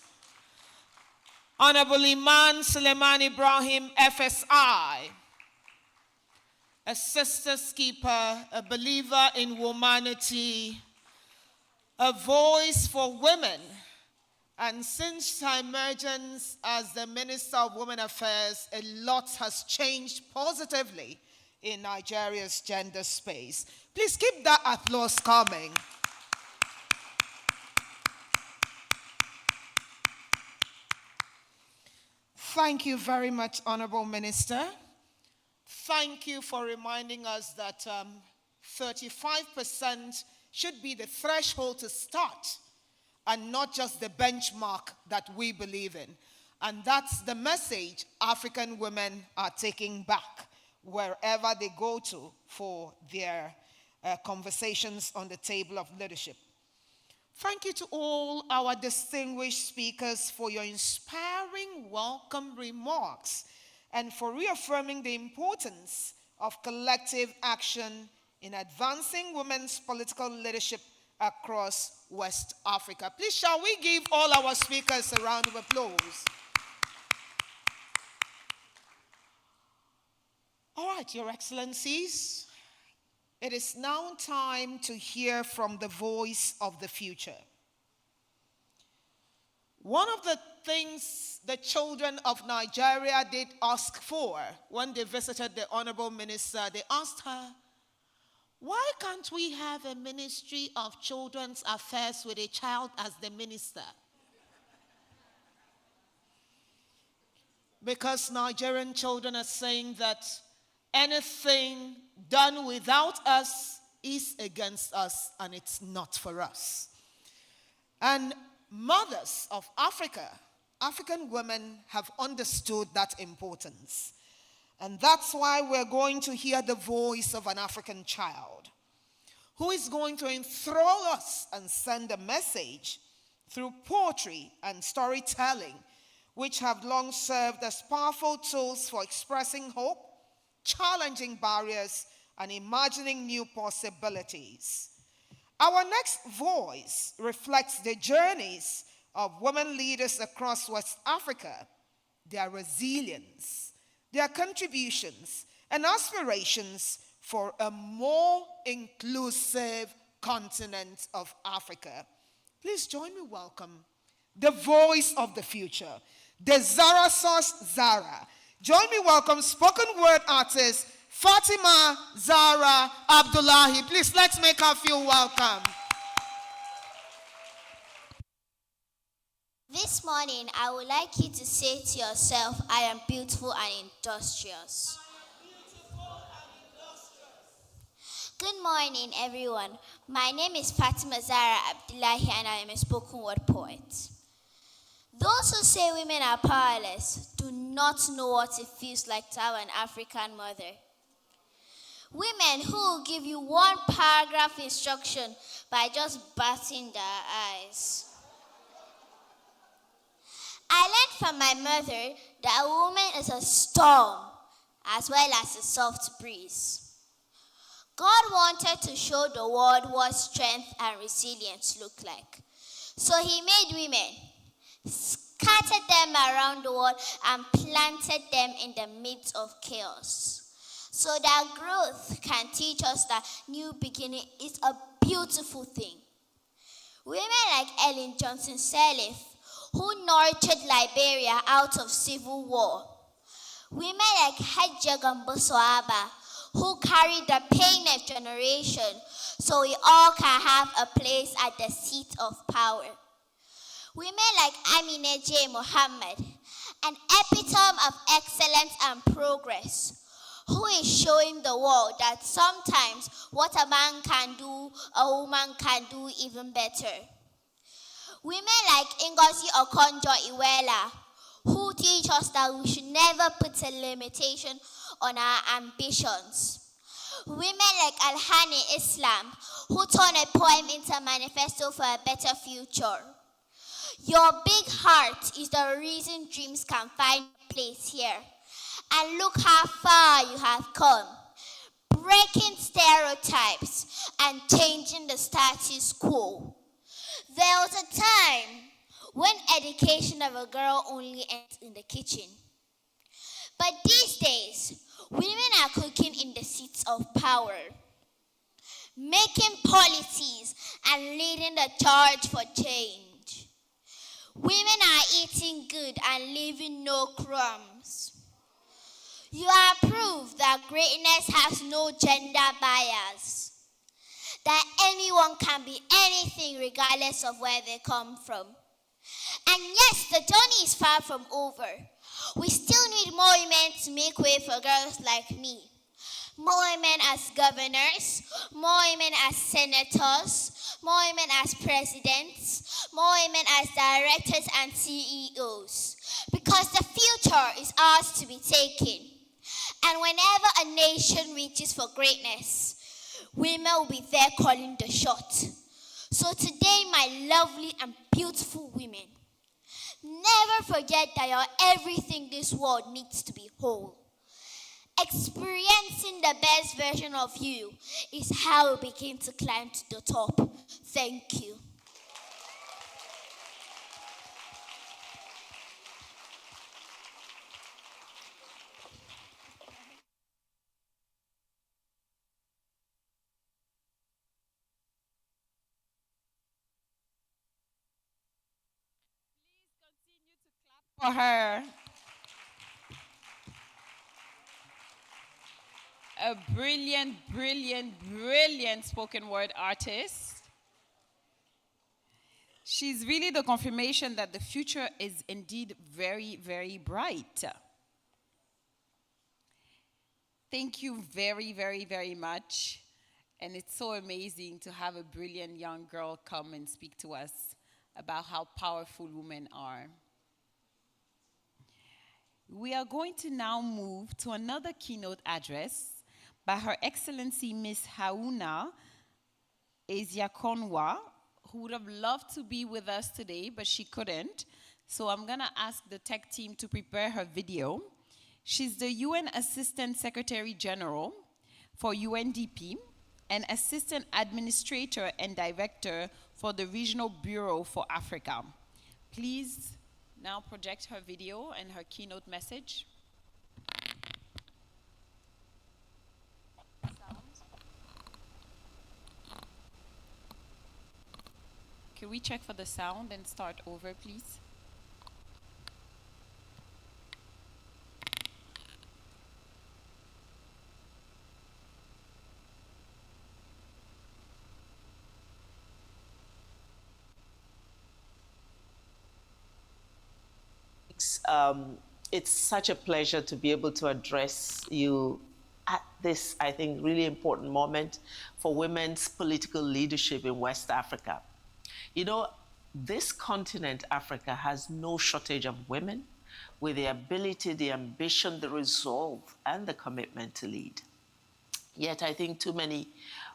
Honorable Iman Suleiman Ibrahim, FSI, a sister's keeper, a believer in humanity, a voice for women. And since her emergence as the Minister of Women Affairs, a lot has changed positively in Nigeria's gender space. Please keep that applause coming. Thank you very much, Honorable Minister. Thank you for reminding us that 35% should be the threshold to start, and not just the benchmark that we believe in. And that's the message African women are taking back wherever they go to for their conversations on the table of leadership. Thank you to all our distinguished speakers for your inspiring welcome remarks and for reaffirming the importance of collective action in advancing women's political leadership across West Africa. Please, shall we give all our speakers a round of applause? All right, Your Excellencies, it is now time to hear from the voice of the future. One of the things the children of Nigeria did ask for when they visited the Honorable Minister, they asked her, why can't we have a Ministry of Children's Affairs with a child as the minister? Because Nigerian children are saying that anything done without us is against us and it's not for us. And mothers of Africa, African women have understood that importance. And that's why we're going to hear the voice of an African child who is going to enthrall us and send a message through poetry and storytelling, which have long served as powerful tools for expressing hope, challenging barriers, and imagining new possibilities. Our next voice reflects the journeys of women leaders across West Africa, their resilience, their contributions, and aspirations for a more inclusive continent of Africa. Please join me welcome the voice of the future, the Zara Sauce Zara. Join me welcome spoken word artist Fatima Zara Abdullahi. Please, let's make her feel welcome. This morning, I would like you to say to yourself, I am beautiful and industrious. Good morning, everyone. My name is Fatima Zara Abdullahi, and I am a spoken word poet. Those who say women are powerless do not know what it feels like to have an African mother. Women who will give you one paragraph instruction by just batting their eyes. I learned from my mother that a woman is a storm as well as a soft breeze. God wanted to show the world what strength and resilience look like. So he made women, scattered them around the world, and planted them in the midst of chaos. So that growth can teach us that new beginning is a beautiful thing. Women like Ellen Johnson Sirleaf, who nurtured Liberia out of civil war. Women like Hajia Gamboso Aba, who carried the pain of generation so we all can have a place at the seat of power. Women like Amina J. Mohammed, an epitome of excellence and progress, who is showing the world that sometimes what a man can do, a woman can do even better. Women like Ngozi Okonjo-Iweala, who teach us that we should never put a limitation on our ambitions. Women like Alhani Islam, who turned a poem into a manifesto for a better future. Your big heart is the reason dreams can find a place here. And look how far you have come, breaking stereotypes and changing the status quo. There was a time when education of a girl only ends in the kitchen. But these days, women are cooking in the seats of power, making policies and leading the charge for change. Women are eating good and leaving no crumbs. You are proof that greatness has no gender bias, that anyone can be anything regardless of where they come from. And yes, the journey is far from over. We still need more women to make way for girls like me. More women as governors, more women as senators, more women as presidents, more women as directors and CEOs. Because the future is ours to be taken. And whenever a nation reaches for greatness, women will be there calling the shot. So today, my lovely and beautiful women, never forget that you're everything this world needs to be whole. Experiencing the best version of you is how we begin to climb to the top. Thank you. For her. A brilliant, brilliant, brilliant spoken word artist. She's really the confirmation that the future is indeed very, very bright. Thank you very, very, very much. And it's so amazing to have a brilliant young girl come and speak to us about how powerful women are. We are going to now move to another keynote address by Her Excellency Miss Hauna Eziakonwa, who would have loved to be with us today, but she couldn't. So I'm going to ask the tech team to prepare her video. She's the UN Assistant Secretary General for UNDP and Assistant Administrator and Director for the Regional Bureau for Africa. Please now project her video and her keynote message. Can we check for the sound and start over, please? It's such a pleasure to be able to address you at this, I think, really important moment for women's political leadership in West Africa. You know, this continent, Africa, has no shortage of women with the ability, the ambition, the resolve, and the commitment to lead. Yet I think too many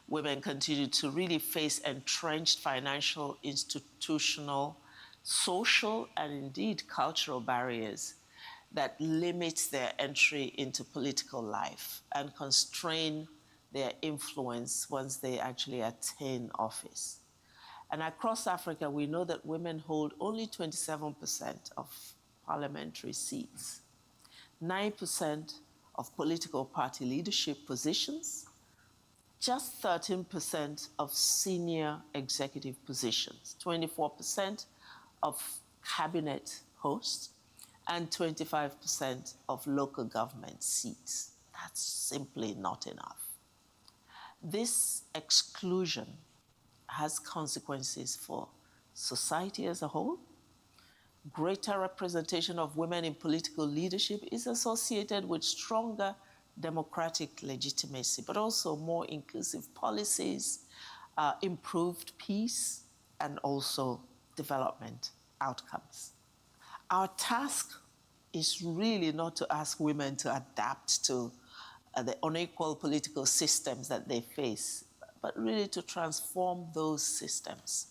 women continue to really face entrenched financial, institutional, social, and indeed cultural barriers that limit their entry into political life and constrain their influence once they actually attain office. And across Africa, we know that women hold only 27% of parliamentary seats, 9% of political party leadership positions, just 13% of senior executive positions, 24% of cabinet hosts, and 25% of local government seats. That's simply not enough. This exclusion has consequences for society as a whole. Greater representation of women in political leadership is associated with stronger democratic legitimacy, but also more inclusive policies, improved peace, and also development outcomes. Our task is really not to ask women to adapt to the unequal political systems that they face, but really to transform those systems.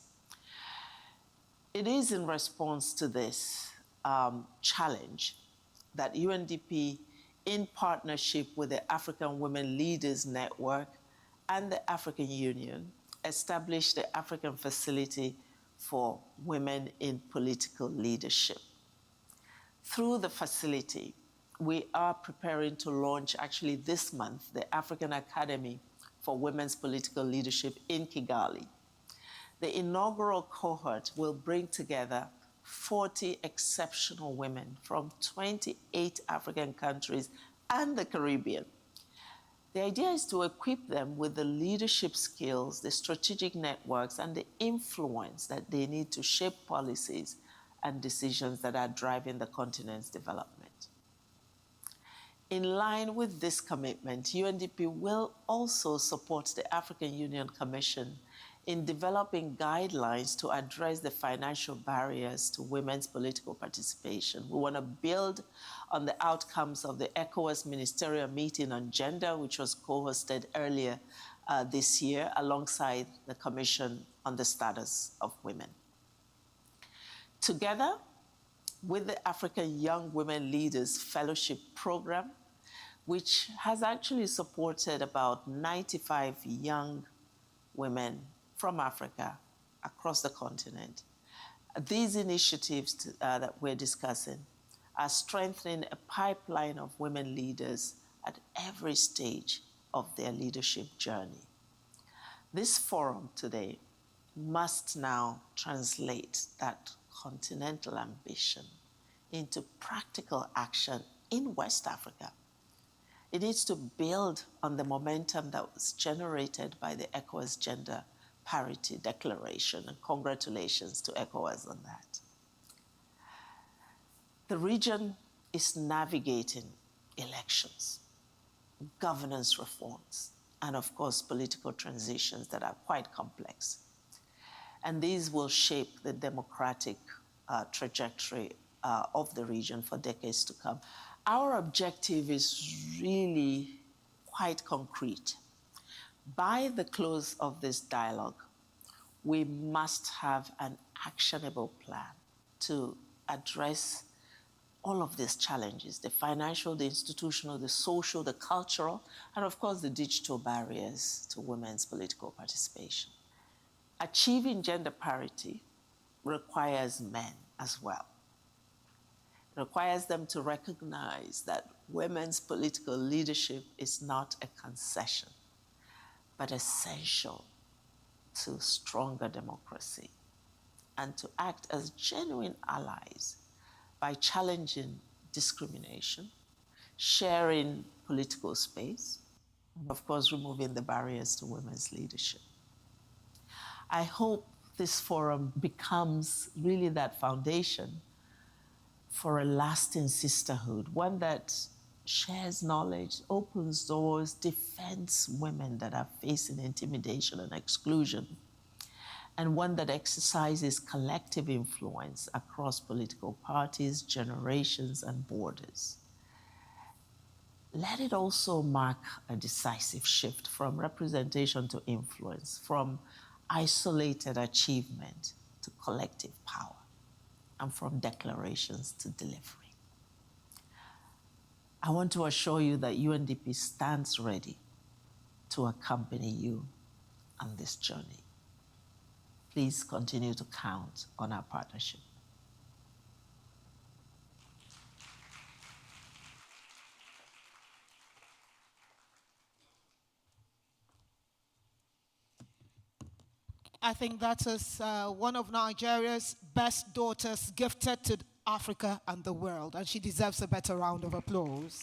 It is in response to this challenge that UNDP, in partnership with the African Women Leaders Network and the African Union, established the African Facility for Women in Political Leadership. Through the facility, we are preparing to launch, actually this month, the African Academy for Women's Political Leadership in Kigali. The inaugural cohort will bring together 40 exceptional women from 28 African countries and the Caribbean. The idea is to equip them with the leadership skills, the strategic networks, and the influence that they need to shape policies and decisions that are driving the continent's development. In line with this commitment, UNDP will also support the African Union Commission in developing guidelines to address the financial barriers to women's political participation. We want to build on the outcomes of the Ecowas Ministerial Meeting on Gender, which was co-hosted earlier this year alongside the Commission on the Status of Women. Together with the African Young Women Leaders Fellowship Program, which has actually supported about 95 young women from Africa across the continent. These initiatives that we're discussing are strengthening a pipeline of women leaders at every stage of their leadership journey. This forum today must now translate that continental ambition into practical action in West Africa. It needs to build on the momentum that was generated by the Ecowas Gender Parity Declaration, and congratulations to Ecowas on that. The region is navigating elections, governance reforms, and of course, political transitions that are quite complex. And these will shape the democratic trajectory of the region for decades to come. Our objective is really quite concrete. By the close of this dialogue, we must have an actionable plan to address all of these challenges, the financial, the institutional, the social, the cultural, and of course the digital barriers to women's political participation. Achieving gender parity requires men as well. It requires them to recognize that women's political leadership is not a concession, but essential to stronger democracy. and to act as genuine allies by challenging discrimination, sharing political space, and of course, removing the barriers to women's leadership. I hope this forum becomes really that foundation for a lasting sisterhood, one that shares knowledge, opens doors, defends women that are facing intimidation and exclusion, and one that exercises collective influence across political parties, generations, and borders. Let it also mark a decisive shift from representation to influence, from isolated achievement to collective power, and from declarations to delivery. I want to assure you that UNDP stands ready to accompany you on this journey. Please continue to count on our partnership. I think that is one of Nigeria's best daughters gifted to Africa and the world, and she deserves a better round of applause.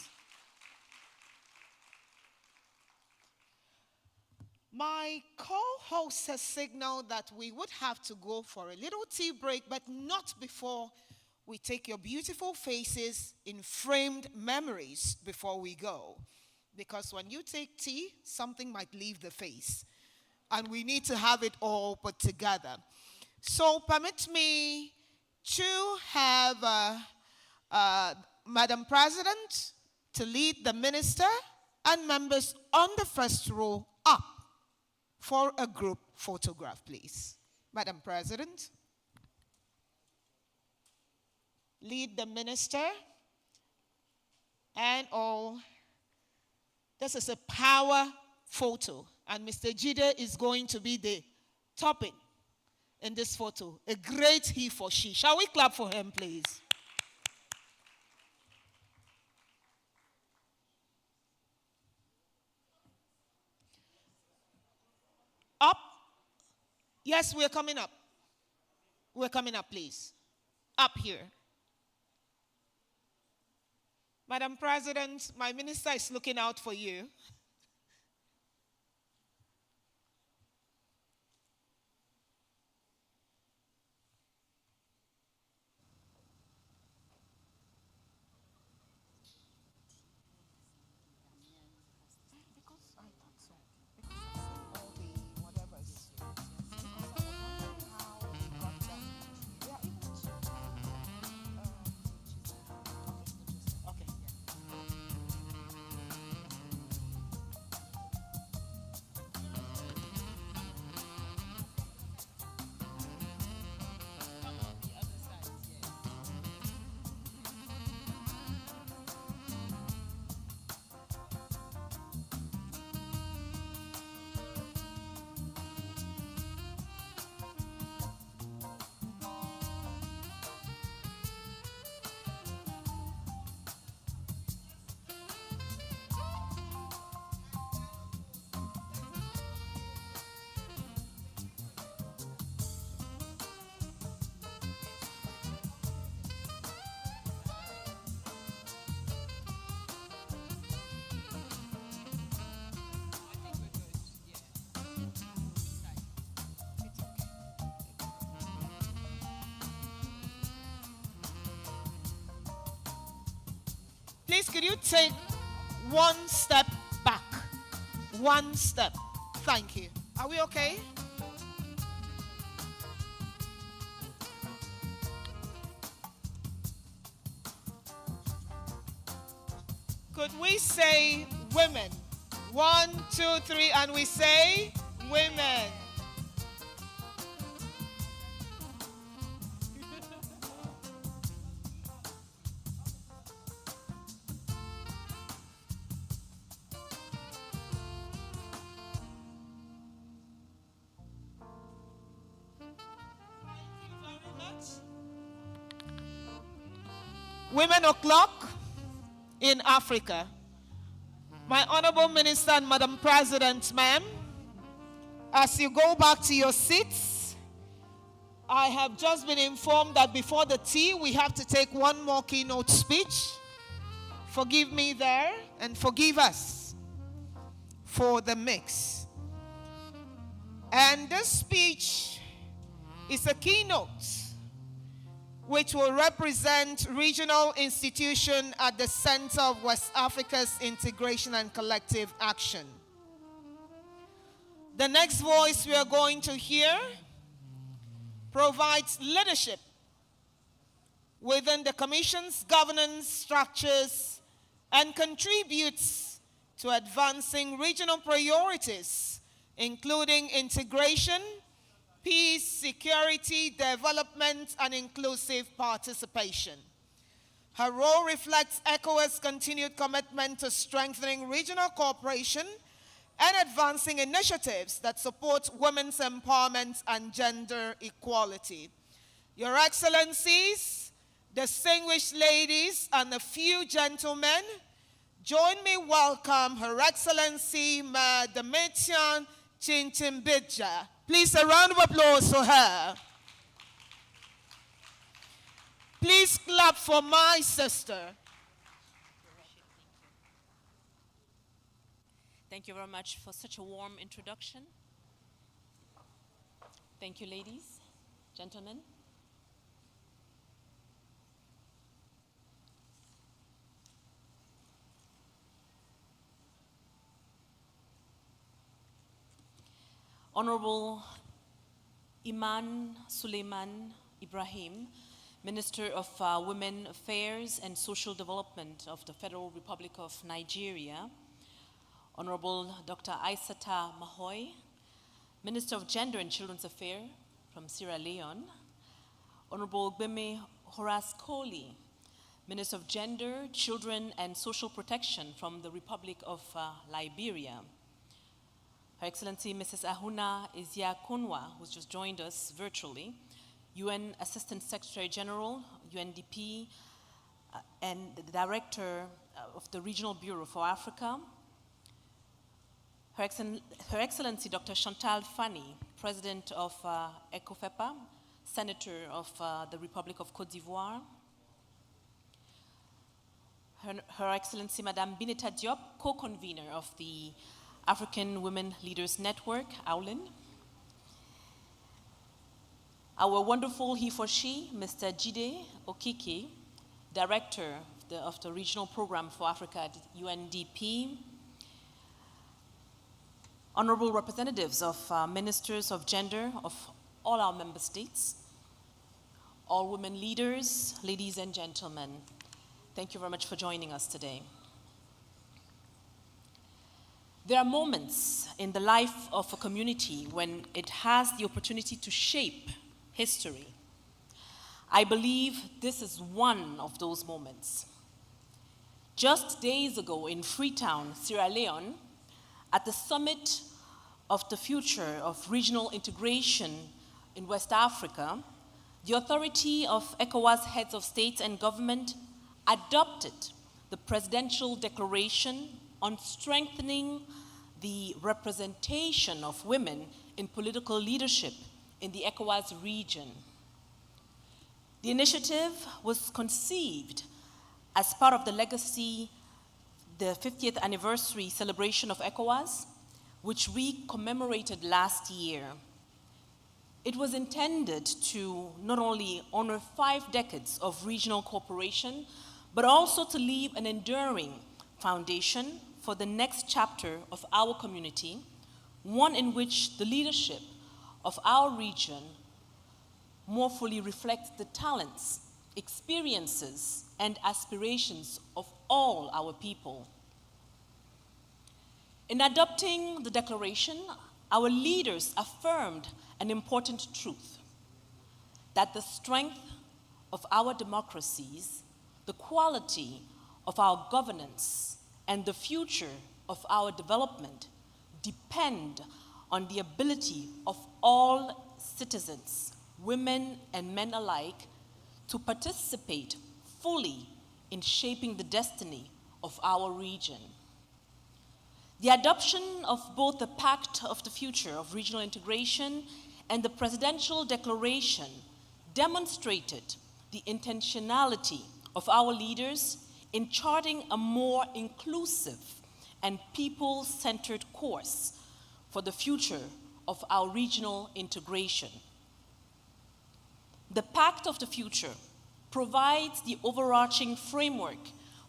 My co-host has signaled that we would have to go for a little tea break, but not before we take your beautiful faces in framed memories before we go. Because when you take tea, something might leave the face. And we need to have it all put together. So permit me to have Madam President to lead the minister and members on the first row up for a group photograph, please. Madam President, lead the minister and all. This is a power photo, and Mr. Jide is going to be the topic in this photo. A great he for she. Shall we clap for him, please? Up? Yes, we're coming up. We're coming up, please. Up here. Madam President, my minister is looking out for you. Please, could you take one step back? One step. Thank you. Are we okay? Could we say women? 1, 2, 3, and we say women. Women o'clock in Africa. My Honorable Minister and Madam President, ma'am, as you go back to your seats, I have just been informed that before the tea, we have to take one more keynote speech. Forgive me there, and forgive us for the mix. And this speech is a keynote which will represent regional institution at the center of West Africa's integration and collective action. The next voice we are going to hear provides leadership within the Commission's governance structures and contributes to advancing regional priorities, including integration, peace, security, development, and inclusive participation. Her role reflects ECOWAS' continued commitment to strengthening regional cooperation and advancing initiatives that support women's empowerment and gender equality. Your Excellencies, distinguished ladies, and a few gentlemen, join me welcome Her Excellency Madametian Chinchimbidja. Please, a round of applause for her. Please clap for my sister. Thank you very much for such a warm introduction. Thank you, ladies, gentlemen. Honorable Iman Suleiman Ibrahim, Minister of Women Affairs and Social Development of the Federal Republic of Nigeria, Honorable Dr. Aissata Mahoy, Minister of Gender and Children's Affairs from Sierra Leone, Honorable Gbemi Horace Coley, Minister of Gender, Children and Social Protection from the Republic of Liberia, Her Excellency Mrs. Ahuna Izia Konwa, who's just joined us virtually, UN Assistant Secretary General, UNDP, and the Director of the Regional Bureau for Africa, Her Excellency Dr. Chantal Fani, President of ECOFEPA, Senator of the Republic of Côte d'Ivoire, Her Excellency Madame Bineta Diop, co-convener of the African Women Leaders Network, AWLIN, our wonderful he for she, Mr. Jide Okiki, Director of the Regional Program for Africa at UNDP, honorable representatives of ministers of gender of all our member states, all women leaders, ladies and gentlemen, thank you very much for joining us today. There are moments in the life of a community when it has the opportunity to shape history. I believe this is one of those moments. Just days ago in Freetown, Sierra Leone, at the summit of the future of regional integration in West Africa, the authority of ECOWAS heads of state and government adopted the Presidential Declaration on strengthening the representation of women in political leadership in the ECOWAS region. The initiative was conceived as part of the legacy, the 50th anniversary celebration of ECOWAS, which we commemorated last year. It was intended to not only honor 5 decades of regional cooperation, but also to leave an enduring foundation for the next chapter of our community, one in which the leadership of our region more fully reflects the talents, experiences, and aspirations of all our people. In adopting the declaration, our leaders affirmed an important truth, that the strength of our democracies, the quality of our governance, and the future of our development depend on the ability of all citizens, women and men alike, to participate fully in shaping the destiny of our region. The adoption of both the Pact of the Future of Regional Integration and the presidential declaration demonstrated the intentionality of our leaders in charting a more inclusive and people-centered course for the future of our regional integration. The Pact of the Future provides the overarching framework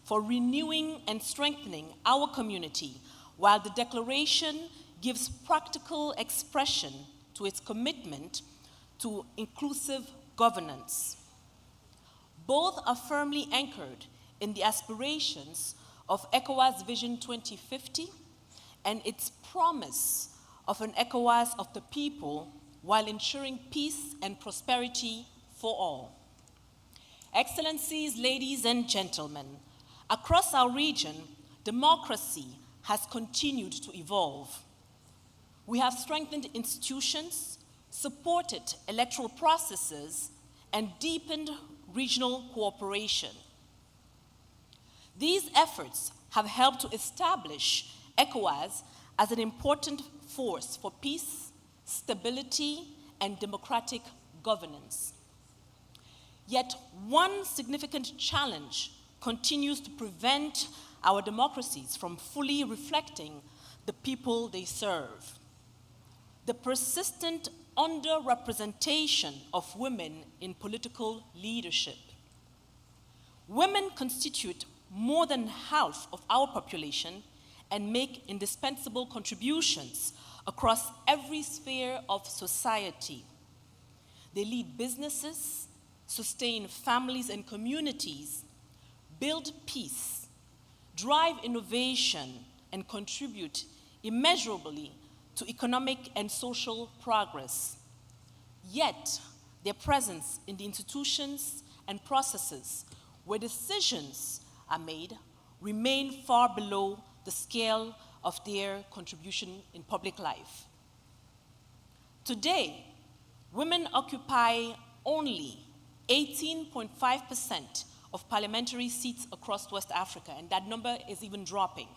for renewing and strengthening our community, while the declaration gives practical expression to its commitment to inclusive governance. Both are firmly anchored in the aspirations of ECOWAS Vision 2050 and its promise of an ECOWAS of the people while ensuring peace and prosperity for all. Excellencies, ladies and gentlemen, across our region, democracy has continued to evolve. We have strengthened institutions, supported electoral processes, and deepened regional cooperation. These efforts have helped to establish ECOWAS as an important force for peace, stability, and democratic governance. Yet one significant challenge continues to prevent our democracies from fully reflecting the people they serve: the persistent underrepresentation of women in political leadership. Women constitute more than half of our population and make indispensable contributions across every sphere of society. They lead businesses, sustain families and communities, build peace, drive innovation, and contribute immeasurably to economic and social progress. Yet, their presence in the institutions and processes where decisions are made remain far below the scale of their contribution in public life. Today, women occupy only 18.5% of parliamentary seats across West Africa, and that number is even dropping,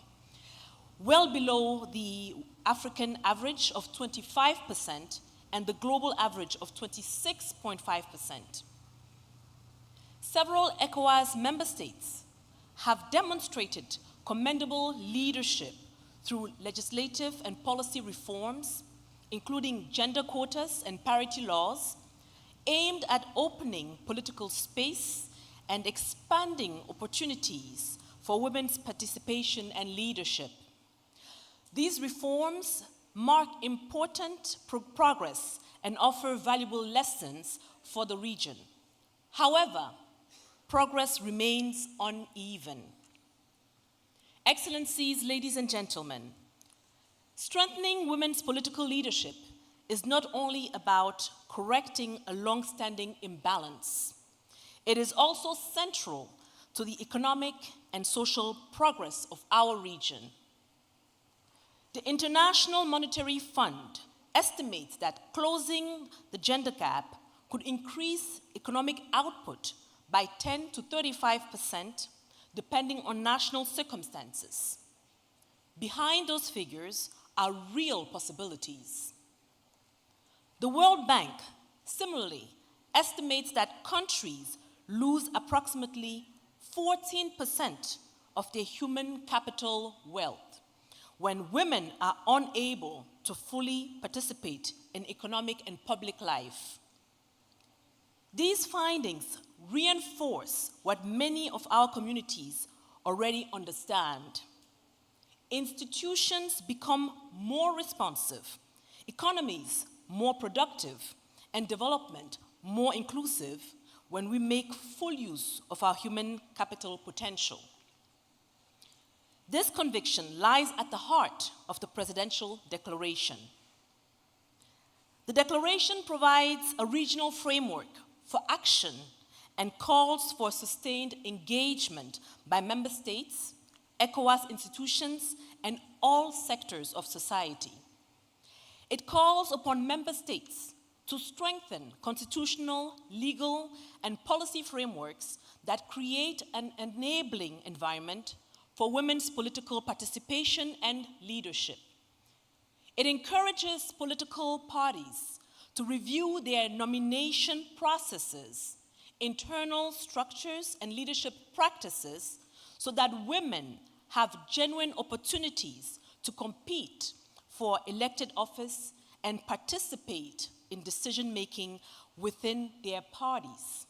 well below the African average of 25% and the global average of 26.5%. Several ECOWAS member states have demonstrated commendable leadership through legislative and policy reforms, including gender quotas and parity laws, aimed at opening political space and expanding opportunities for women's participation and leadership. These reforms mark important progress and offer valuable lessons for the region. However, progress remains uneven. Excellencies, ladies and gentlemen, strengthening women's political leadership is not only about correcting a long-standing imbalance. It is also central to the economic and social progress of our region. The International Monetary Fund estimates that closing the gender gap could increase economic output by 10 to 35%, depending on national circumstances. Behind those figures are real possibilities. The World Bank similarly estimates that countries lose approximately 14% of their human capital wealth when women are unable to fully participate in economic and public life. These findings reinforce what many of our communities already understand. Institutions become more responsive, economies more productive, and development more inclusive when we make full use of our human capital potential. This conviction lies at the heart of the presidential declaration. The declaration provides a regional framework for action and calls for sustained engagement by member states, ECOWAS institutions, and all sectors of society. It calls upon member states to strengthen constitutional, legal, and policy frameworks that create an enabling environment for women's political participation and leadership. It encourages political parties to review their nomination processes, internal structures, and leadership practices so that women have genuine opportunities to compete for elected office and participate in decision-making within their parties.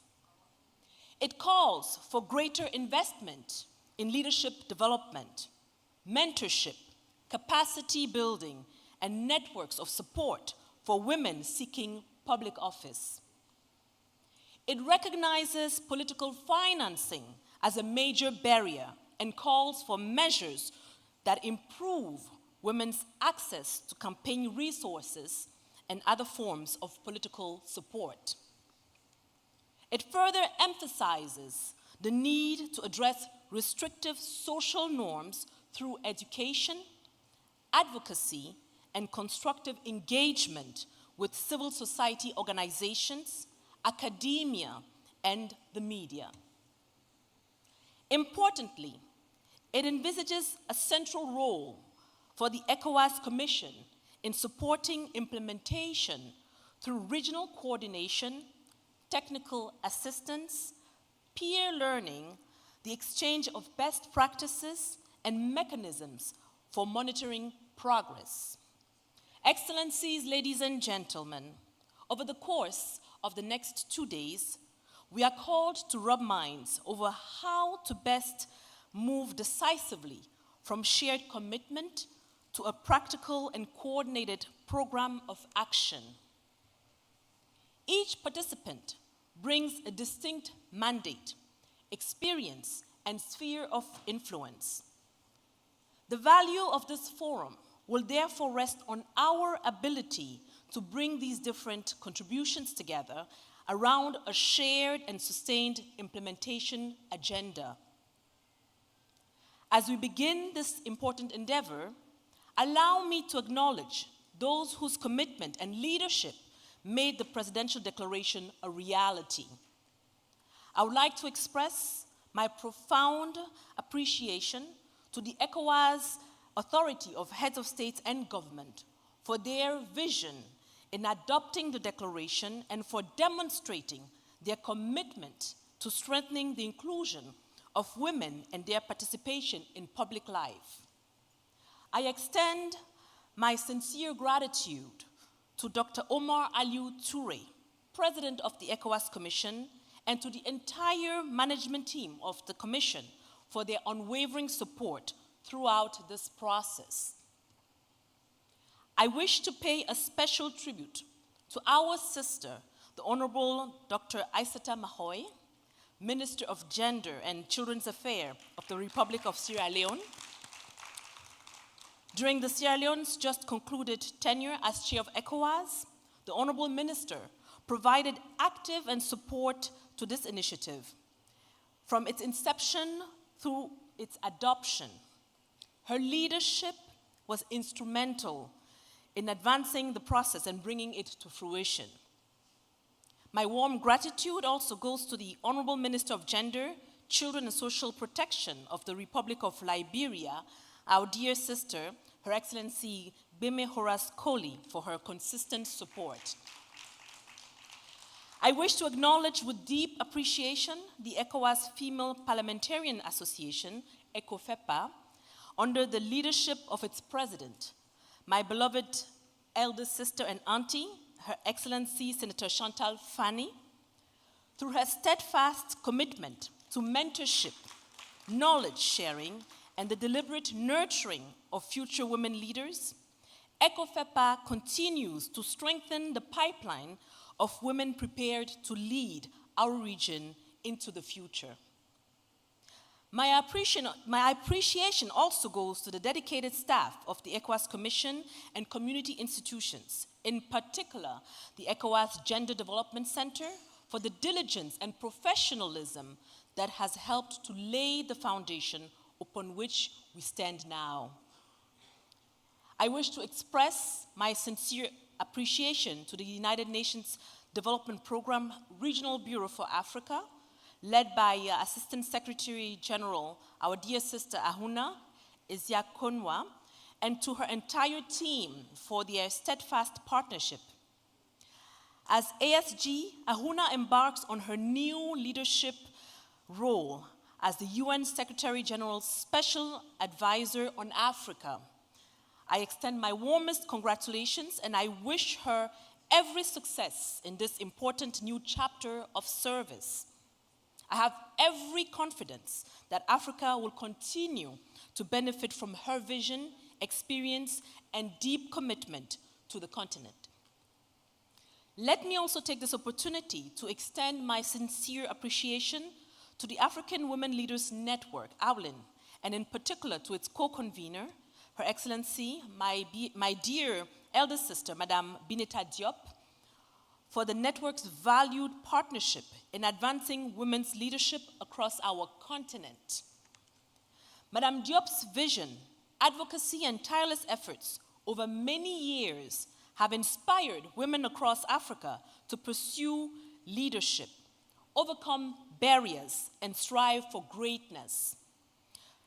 It calls for greater investment in leadership development, mentorship, capacity building, and networks of support for women seeking public office. It recognizes political financing as a major barrier and calls for measures that improve women's access to campaign resources and other forms of political support. It further emphasizes the need to address restrictive social norms through education, advocacy, and constructive engagement with civil society organizations, academia, and the media. Importantly, it envisages a central role for the Ecowas Commission in supporting implementation through regional coordination, technical assistance, peer learning, the exchange of best practices, and mechanisms for monitoring progress. Excellencies, ladies and gentlemen, over the course of the next 2 days, we are called to rub minds over how to best move decisively from shared commitment to a practical and coordinated program of action. Each participant brings a distinct mandate, experience, and sphere of influence. The value of this forum will therefore rest on our ability to bring these different contributions together around a shared and sustained implementation agenda. As we begin this important endeavor, allow me to acknowledge those whose commitment and leadership made the presidential declaration a reality. I would like to express my profound appreciation to the Ecowas Authority of Heads of States and Government for their vision in adopting the declaration and for demonstrating their commitment to strengthening the inclusion of women and their participation in public life. I extend my sincere gratitude to Dr. Omar Aliou Touré, President of the Ecowas Commission, and to the entire management team of the Commission for their unwavering support throughout this process. I wish to pay a special tribute to our sister, the Honorable Dr. Aissata Mahoy, Minister of Gender and Children's Affairs of the Republic of Sierra Leone. During the Sierra Leone's just concluded tenure as chair of ECOWAS, the Honorable Minister provided active and support to this initiative from its inception through its adoption. Her leadership was instrumental in advancing the process and bringing it to fruition. My warm gratitude also goes to the Honorable Minister of Gender, Children and Social Protection of the Republic of Liberia, our dear sister, Her Excellency Bime Horace Colley, for her consistent support. I wish to acknowledge with deep appreciation the ECOWAS Female Parliamentarian Association, ECOFEPA, under the leadership of its president, my beloved elder sister and auntie, Her Excellency Senator Chantal Fanny. Through her steadfast commitment to mentorship, knowledge sharing, and the deliberate nurturing of future women leaders, ECOFEPA continues to strengthen the pipeline of women prepared to lead our region into the future. My appreciation also goes to the dedicated staff of the ECOWAS Commission and community institutions, in particular the ECOWAS Gender Development Center, for the diligence and professionalism that has helped to lay the foundation upon which we stand now. I wish to express my sincere appreciation to the United Nations Development Program Regional Bureau for Africa, led by Assistant Secretary General, our dear sister Ahuna Isiakonwa, and to her entire team for their steadfast partnership. As ASG, Ahuna embarks on her new leadership role as the UN Secretary General's Special Advisor on Africa. I extend my warmest congratulations and I wish her every success in this important new chapter of service. I have every confidence that Africa will continue to benefit from her vision, experience, and deep commitment to the continent. Let me also take this opportunity to extend my sincere appreciation to the African Women Leaders Network, AWLIN, and in particular to its co-convener, Her Excellency, my dear elder sister, Madame Bineta Diop, for the network's valued partnership in advancing women's leadership across our continent. Madame Diop's vision, advocacy, and tireless efforts over many years have inspired women across Africa to pursue leadership, overcome barriers, and strive for greatness.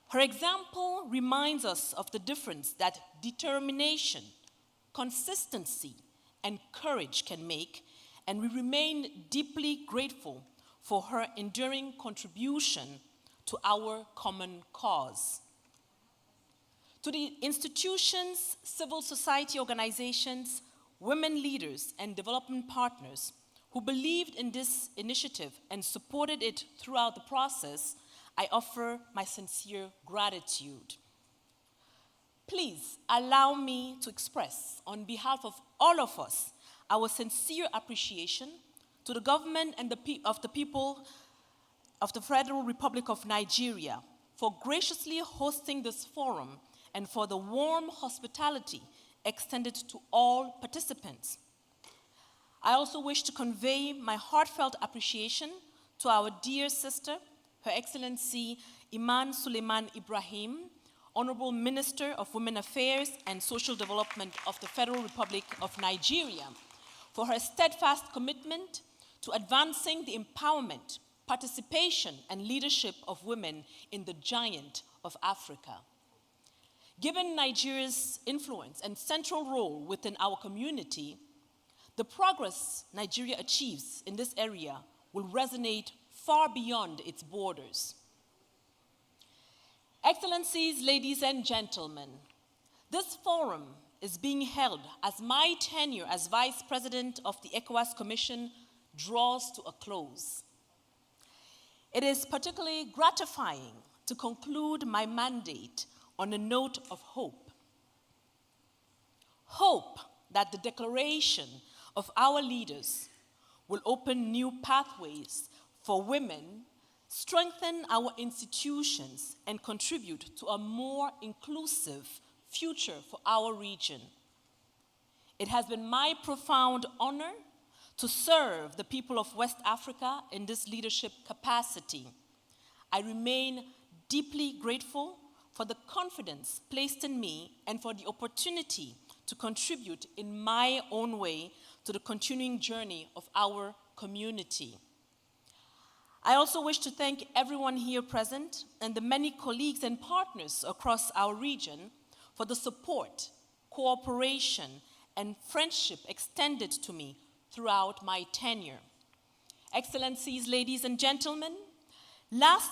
Her example reminds us of the difference that determination, consistency, and courage can make, and we remain deeply grateful for her enduring contribution to our common cause. To the institutions, civil society organizations, women leaders, and development partners who believed in this initiative and supported it throughout the process, I offer my sincere gratitude. Please allow me to express, on behalf of all of us, our sincere appreciation to the government and of the people of the Federal Republic of Nigeria for graciously hosting this forum and for the warm hospitality extended to all participants. I also wish to convey my heartfelt appreciation to our dear sister, Her Excellency Iman Suleiman Ibrahim, Honorable Minister of Women Affairs and Social Development of the Federal Republic of Nigeria, for her steadfast commitment to advancing the empowerment, participation, and leadership of women in the giant of Africa. Given Nigeria's influence and central role within our community, the progress Nigeria achieves in this area will resonate far beyond its borders. Excellencies, ladies and gentlemen, this forum is being held as my tenure as Vice President of the Ecowas Commission draws to a close. It is particularly gratifying to conclude my mandate on a note of hope. Hope that the declaration of our leaders will open new pathways for women, strengthen our institutions, and contribute to a more inclusive future for our region. It has been my profound honor to serve the people of West Africa in this leadership capacity. I remain deeply grateful for the confidence placed in me and for the opportunity to contribute in my own way to the continuing journey of our community. I also wish to thank everyone here present and the many colleagues and partners across our region for the support, cooperation, and friendship extended to me throughout my tenure. Excellencies, ladies and gentlemen, last